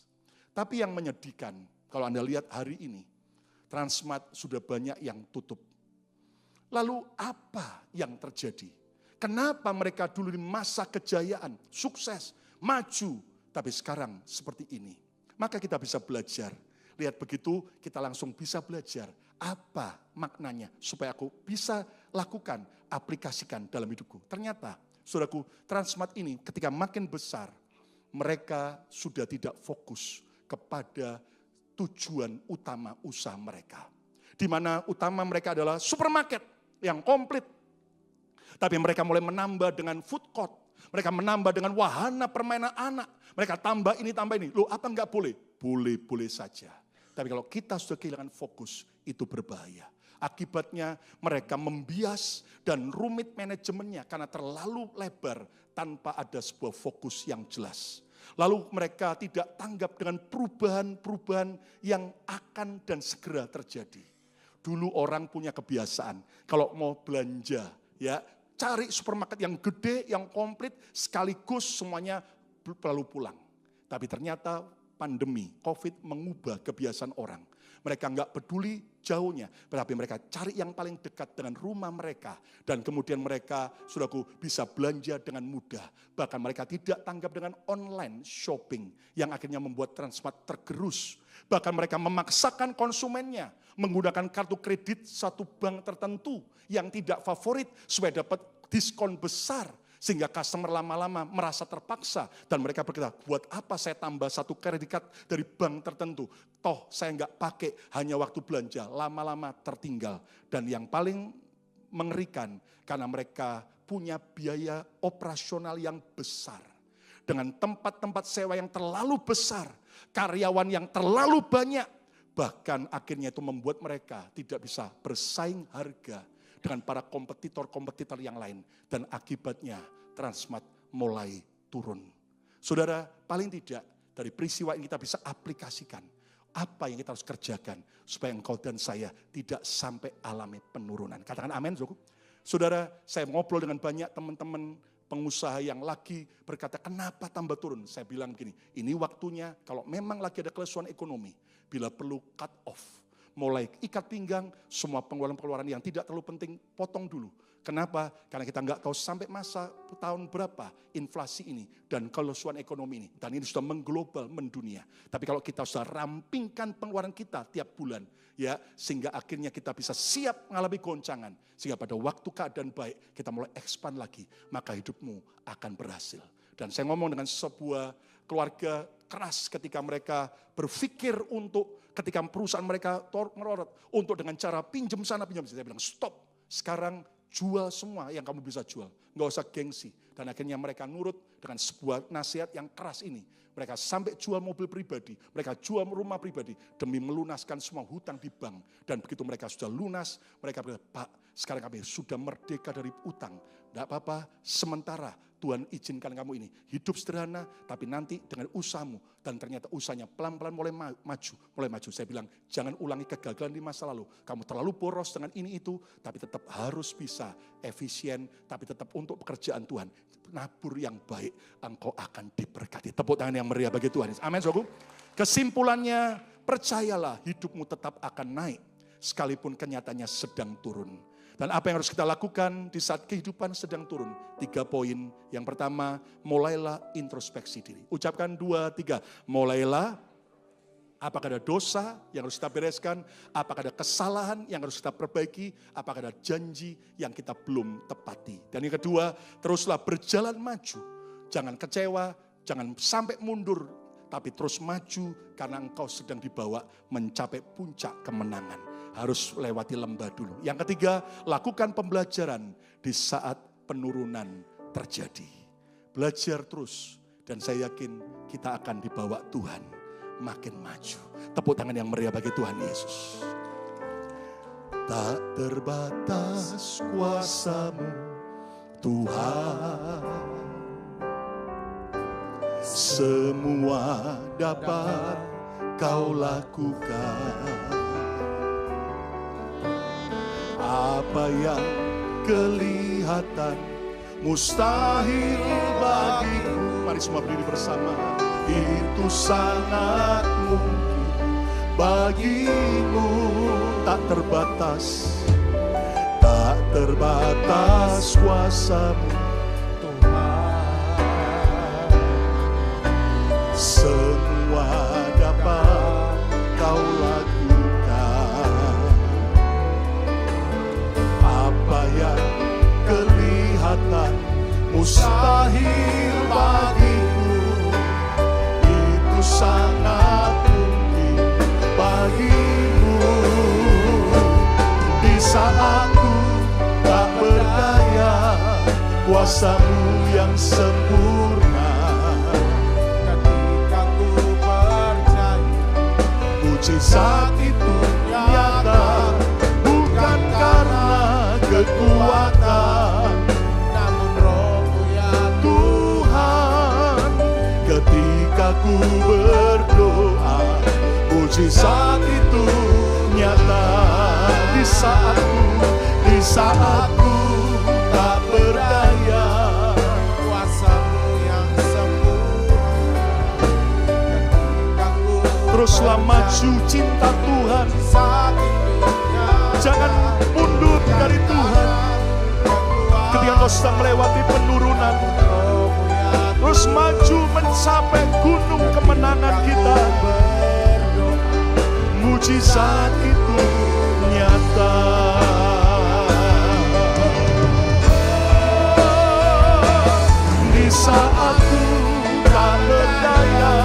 Tapi yang menyedihkan kalau Anda lihat hari ini, Transmart sudah banyak yang tutup. Lalu apa yang terjadi? Kenapa mereka dulu di masa kejayaan, sukses, maju, tapi sekarang seperti ini? Maka kita bisa belajar. Lihat begitu kita langsung bisa belajar apa maknanya supaya aku bisa lakukan, aplikasikan dalam hidupku. Ternyata, saudaraku, Transmart ini ketika makin besar, mereka sudah tidak fokus kepada tujuan utama usaha mereka. Di mana utama mereka adalah supermarket yang komplit. Tapi mereka mulai menambah dengan food court. Mereka menambah dengan wahana permainan anak. Mereka tambah ini. Loh apa enggak boleh? Boleh-boleh saja. Tapi kalau kita sudah kehilangan fokus, itu berbahaya. Akibatnya mereka membias dan rumit manajemennya karena terlalu lebar tanpa ada sebuah fokus yang jelas. Lalu mereka tidak tanggap dengan perubahan-perubahan yang akan dan segera terjadi. Dulu orang punya kebiasaan, kalau mau belanja, ya cari supermarket yang gede, yang komplit, sekaligus semuanya lalu pulang. Tapi ternyata pandemi, COVID mengubah kebiasaan orang. Mereka nggak peduli jauhnya, tetapi mereka cari yang paling dekat dengan rumah mereka. Dan kemudian mereka, saudaraku, bisa belanja dengan mudah. Bahkan mereka tidak tanggap dengan online shopping yang akhirnya membuat Transmart tergerus. Bahkan mereka memaksakan konsumennya menggunakan kartu kredit satu bank tertentu yang tidak favorit supaya dapat diskon besar. Sehingga customer lama-lama merasa terpaksa dan mereka berkata, buat apa saya tambah satu kredit card dari bank tertentu? Toh saya nggak pakai, hanya waktu belanja, lama-lama tertinggal. Dan yang paling mengerikan karena mereka punya biaya operasional yang besar. Dengan tempat-tempat sewa yang terlalu besar, karyawan yang terlalu banyak, bahkan akhirnya itu membuat mereka tidak bisa bersaing harga dengan para kompetitor-kompetitor yang lain. Dan akibatnya Transmart mulai turun. Saudara, paling tidak dari peristiwa ini kita bisa aplikasikan apa yang kita harus kerjakan supaya engkau dan saya tidak sampai alami penurunan. Katakan amin, saudaraku. Saudara, saya ngobrol dengan banyak teman-teman pengusaha yang lagi berkata, kenapa tambah turun? Saya bilang begini, ini waktunya kalau memang lagi ada kelesuan ekonomi, bila perlu cut off. Mulai ikat pinggang, semua pengeluaran-pengeluaran yang tidak terlalu penting, potong dulu. Kenapa? Karena kita nggak tahu sampai masa tahun berapa inflasi ini dan kelesuan ekonomi ini. Dan ini sudah mengglobal, mendunia. Tapi kalau kita sudah rampingkan pengeluaran kita tiap bulan, ya, sehingga akhirnya kita bisa siap mengalami goncangan. Sehingga pada waktu keadaan baik, kita mulai expand lagi, maka hidupmu akan berhasil. Dan saya ngomong dengan sebuah keluarga keras ketika mereka berpikir untuk ketika perusahaan mereka merorot untuk dengan cara pinjam sana pinjam sini. Saya bilang stop, sekarang jual semua yang kamu bisa jual, nggak usah gengsi. Dan akhirnya mereka nurut dengan sebuah nasihat yang keras ini. Mereka sampai jual mobil pribadi, mereka jual rumah pribadi demi melunaskan semua hutang di bank. Dan begitu mereka sudah lunas, mereka berkata, Pak, sekarang kami sudah merdeka dari utang. Tidak apa-apa, sementara Tuhan izinkan kamu ini hidup sederhana, tapi nanti dengan usahamu. Dan ternyata usahanya pelan-pelan mulai maju. Saya bilang, jangan ulangi kegagalan di masa lalu. Kamu terlalu boros dengan ini itu, tapi tetap harus bisa efisien, tapi tetap untuk pekerjaan Tuhan. Nabur yang baik, engkau akan diberkati. Tepuk tangan yang meriah bagi Tuhan. Amin, saudaraku. Kesimpulannya, percayalah hidupmu tetap akan naik, sekalipun kenyataannya sedang turun. Dan apa yang harus kita lakukan di saat kehidupan sedang turun? 3 poin. Yang pertama, mulailah introspeksi diri. Ucapkan 2, 3. Mulailah. Apakah ada dosa yang harus kita bereskan? Apakah ada kesalahan yang harus kita perbaiki? Apakah ada janji yang kita belum tepati? Dan yang kedua, teruslah berjalan maju. Jangan kecewa, jangan sampai mundur. Tapi terus maju karena engkau sedang dibawa mencapai puncak kemenangan. Harus lewati lembah dulu. Yang ketiga, lakukan pembelajaran di saat penurunan terjadi. Belajar terus dan saya yakin kita akan dibawa Tuhan makin maju. Tepuk tangan yang meriah bagi Tuhan Yesus. Tak terbatas kuasa-Mu Tuhan, semua dapat Kau lakukan. Apa yang kelihatan mustahil bagiku, mari semua berdiri bersama, itu sangat mungkin bagimu. Tak terbatas, tak terbatas kuasa-Mu Tuhan, semua dapat Kau lakukan. Apa yang kelihatan mustahil bagiku, itu sangat mungkin bagimu. Di saat ku tak berdaya, kuasa-Mu yang sempurna. Ketika ku percaya, mujizat itu nyata, bukan karena kekuatan, namun Roh-Mu ya Tuhan. Ketika ku berdoa, mujizat itu nyata. Di saatku tak berdaya, kuasa-Mu yang sempurna. Ketika Teruslah maju cinta Tuhan. Jangan mundur dari Tuhan. Ketika kau sedang melewati penurunan, terus maju mencapai gunung kemenangan kita. Mujizat itu nyata. Di saat ku tak berdaya,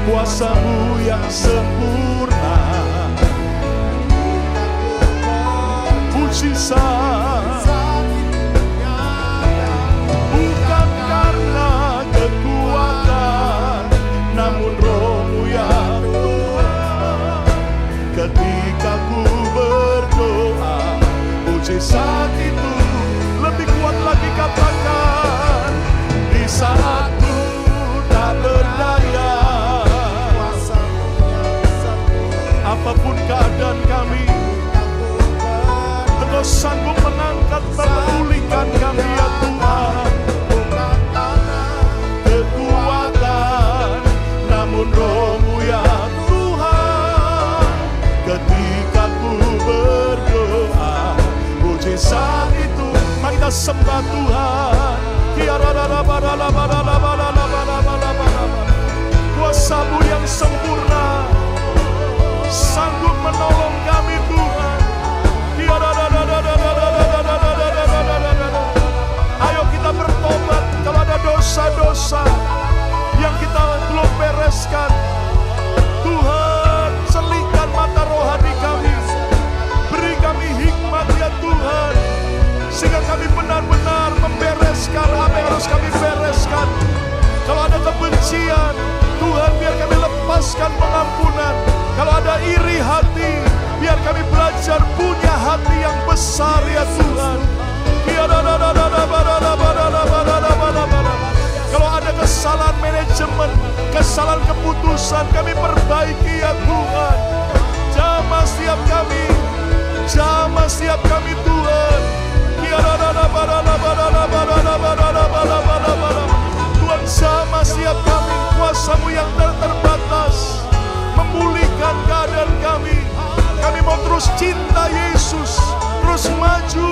kuasa-Mu yang sempurna. Mujizat bukan karena kekuatan, namun Roh-Mu yang Tuhan. Ketika ku berdoa, mujizat itu lebih kuat lagi, katakan. Di saat ku tak berdaya, apapun keadaan kami, Engkau sanggup mengangkat dan memulihkan kami ya Tuhan. Kekuatan, namun Roh-Mu ya Tuhan. Ketika ku berdoa, mujizat itu. Mari kita sembah Tuhan. Kuasa-Mu yang sempurna sanggup menolong kami Tuhan. Ayo kita bertobat kalau ada dosa-dosa yang kita belum bereskan. Tuhan, selingkan mata rohani kami. Beri kami hikmat ya Tuhan, sehingga kami benar-benar membereskan apa yang harus kami bereskan. Kalau ada kebencian, Tuhan biar kami lepaskan pengampunan. Kalau ada iri hati, biar kami belajar punya hati yang besar ya Tuhan. Kalau ada kesalahan manajemen, kesalahan keputusan, kami perbaiki ya Tuhan. Jamah setiap kami, jamah setiap kami Tuhan. Tuhan, jamah setiap kami. Kuasa-Mu yang terbatas memulihkan keadaan kami. Kami mau terus cinta Yesus, terus maju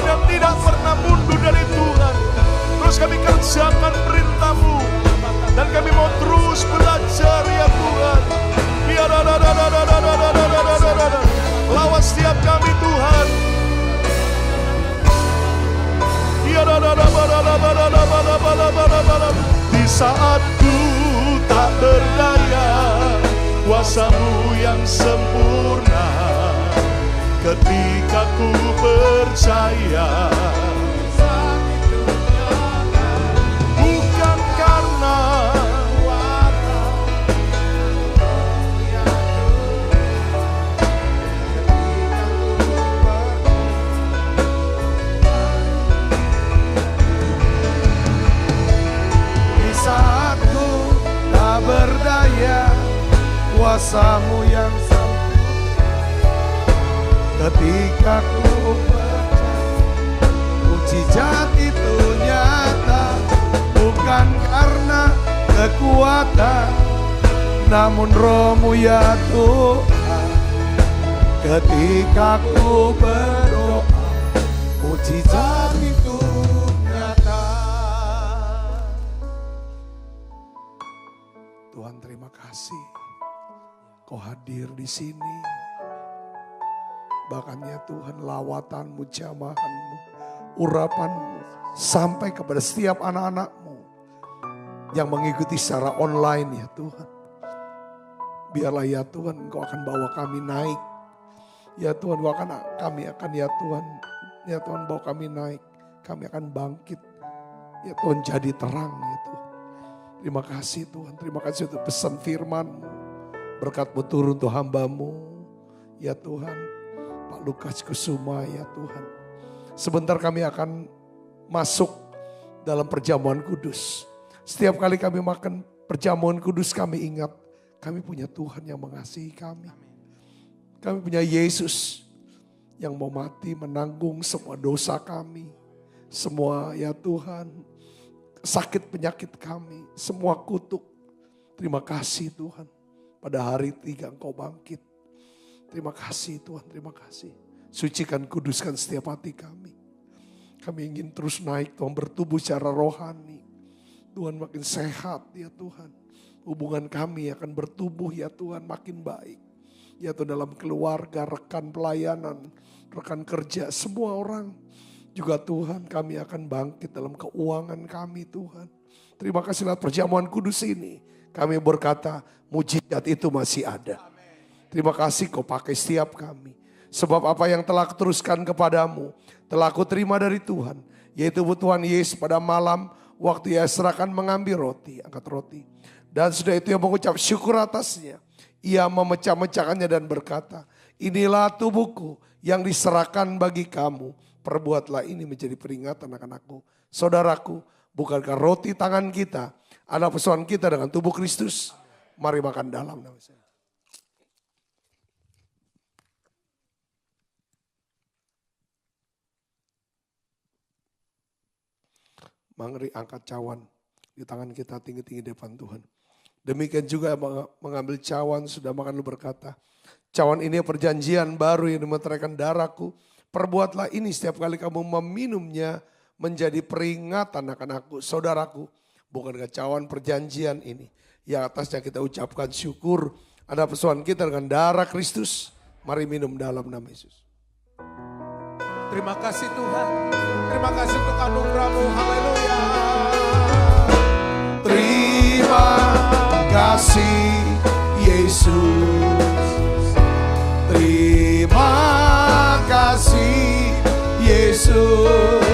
dan tidak pernah mundur dari Tuhan. Terus kami kerjakan perintah-Mu, dan kami mau terus belajar ya Tuhan. Lawan setiap kami Tuhan. Di saat ku tak berdaya, kuasa-Mu yang sempurna. Ketika ku percaya, bukan karena di saat ku tak berdaya, kuasa-Mu yang ketika ku percaya, mujizat itu nyata. Bukan karena kekuatan, namun Roh-Mu ya Tuhan. Ketika ku berdoa, mujizat itu nyata. Tuhan, terima kasih Kau hadir di sini. Bahkan ya Tuhan, lawatan-Mu, jamahan-Mu, urapan-Mu sampai kepada setiap anak-anak-Mu yang mengikuti secara online ya Tuhan. Biarlah ya Tuhan, Engkau akan bawa kami naik. Ya Tuhan, kami akan ya Tuhan bawa kami naik. Kami akan bangkit. Ya Tuhan, jadi terang ya Tuhan. Terima kasih Tuhan, terima kasih untuk pesan firman-Mu. Berkat-Mu turun untuk hamba-Mu. Ya Tuhan, Pak Lukas Kusuma ya Tuhan. Sebentar kami akan masuk dalam perjamuan kudus. Setiap kali kami makan perjamuan kudus, kami ingat kami punya Tuhan yang mengasihi kami. Kami punya Yesus yang mau mati menanggung semua dosa kami. Semua ya Tuhan, sakit penyakit kami, semua kutuk. Terima kasih Tuhan. Pada hari 3 Engkau bangkit. Terima kasih Tuhan, terima kasih. Sucikan, kuduskan setiap hati kami. Kami ingin terus naik Tuhan, bertumbuh secara rohani. Tuhan makin sehat ya Tuhan. Hubungan kami akan bertumbuh ya Tuhan, makin baik. Ya Tuhan, dalam keluarga, rekan pelayanan, rekan kerja, semua orang. Juga Tuhan, kami akan bangkit dalam keuangan kami Tuhan. Terima kasih lewat perjamuan kudus ini. Kami berkata, mujizat itu masih ada. Terima kasih Kau pakai setiap kami. Sebab apa yang telah kuteruskan kepadamu, telah ku terima dari Tuhan. Yaitu Tuhan Yesus pada malam, waktu Ia serahkan mengambil roti, angkat roti. Dan sudah itu Ia mengucap syukur atasnya. Ia memecah-mecahkannya dan berkata, inilah tubuhku yang diserahkan bagi kamu. Perbuatlah ini menjadi peringatan akan aku. Saudaraku, bukankah roti tangan kita adalah persoalan kita dengan tubuh Kristus? Mari makan dalam nama saya. Mari angkat cawan di tangan kita tinggi-tinggi depan Tuhan. Demikian juga mengambil cawan sudah makan lu berkata, cawan ini perjanjian baru yang dimeteraikan darahku. Perbuatlah ini setiap kali kamu meminumnya menjadi peringatan akan aku. Saudaraku, bukankah cawan perjanjian ini yang atasnya kita ucapkan syukur. Ada persoalan kita dengan darah Kristus. Mari minum dalam nama Yesus. Terima kasih Tuhan. Terima kasih untuk anugerah-Mu. Haleluya. Terima kasih Yesus. Terima kasih Yesus.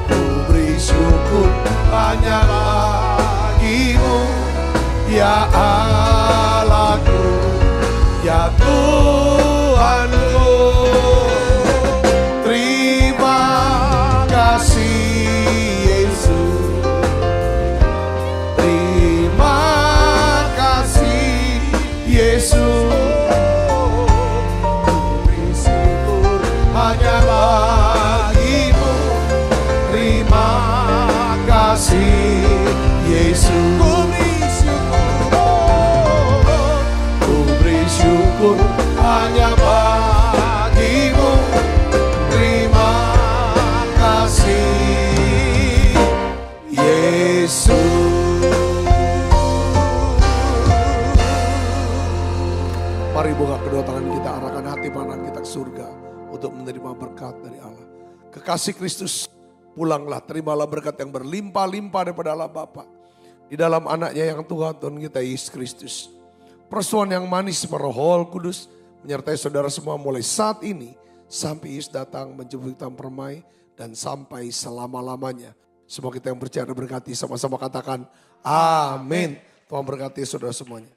Ku beri syukur hanya bagi-Mu, ya Allahku, ya Tuhanku. Terima kasih Yesus. Terima kasih Yesus. Ku beri syukur hanya bagi-Mu. Terima kasih Yesus. Ku beri syukur hanya bagi-Mu. Terima kasih Yesus. Mari buka kedua tangan kita, arahkan hati pandang kita ke surga untuk menerima berkat dari Allah. Kekasih Kristus, pulanglah, terimalah berkat yang berlimpah-limpah daripada Allah Bapa. Di dalam anaknya yang Tuhan kita Yesus Kristus. Persoalan yang manis Roh Kudus menyertai saudara semua mulai saat ini sampai Yesus datang menjemput kita permai dan sampai selama-lamanya. Semua kita yang percaya dan berkati sama-sama katakan amin. Tuhan berkati saudara semuanya.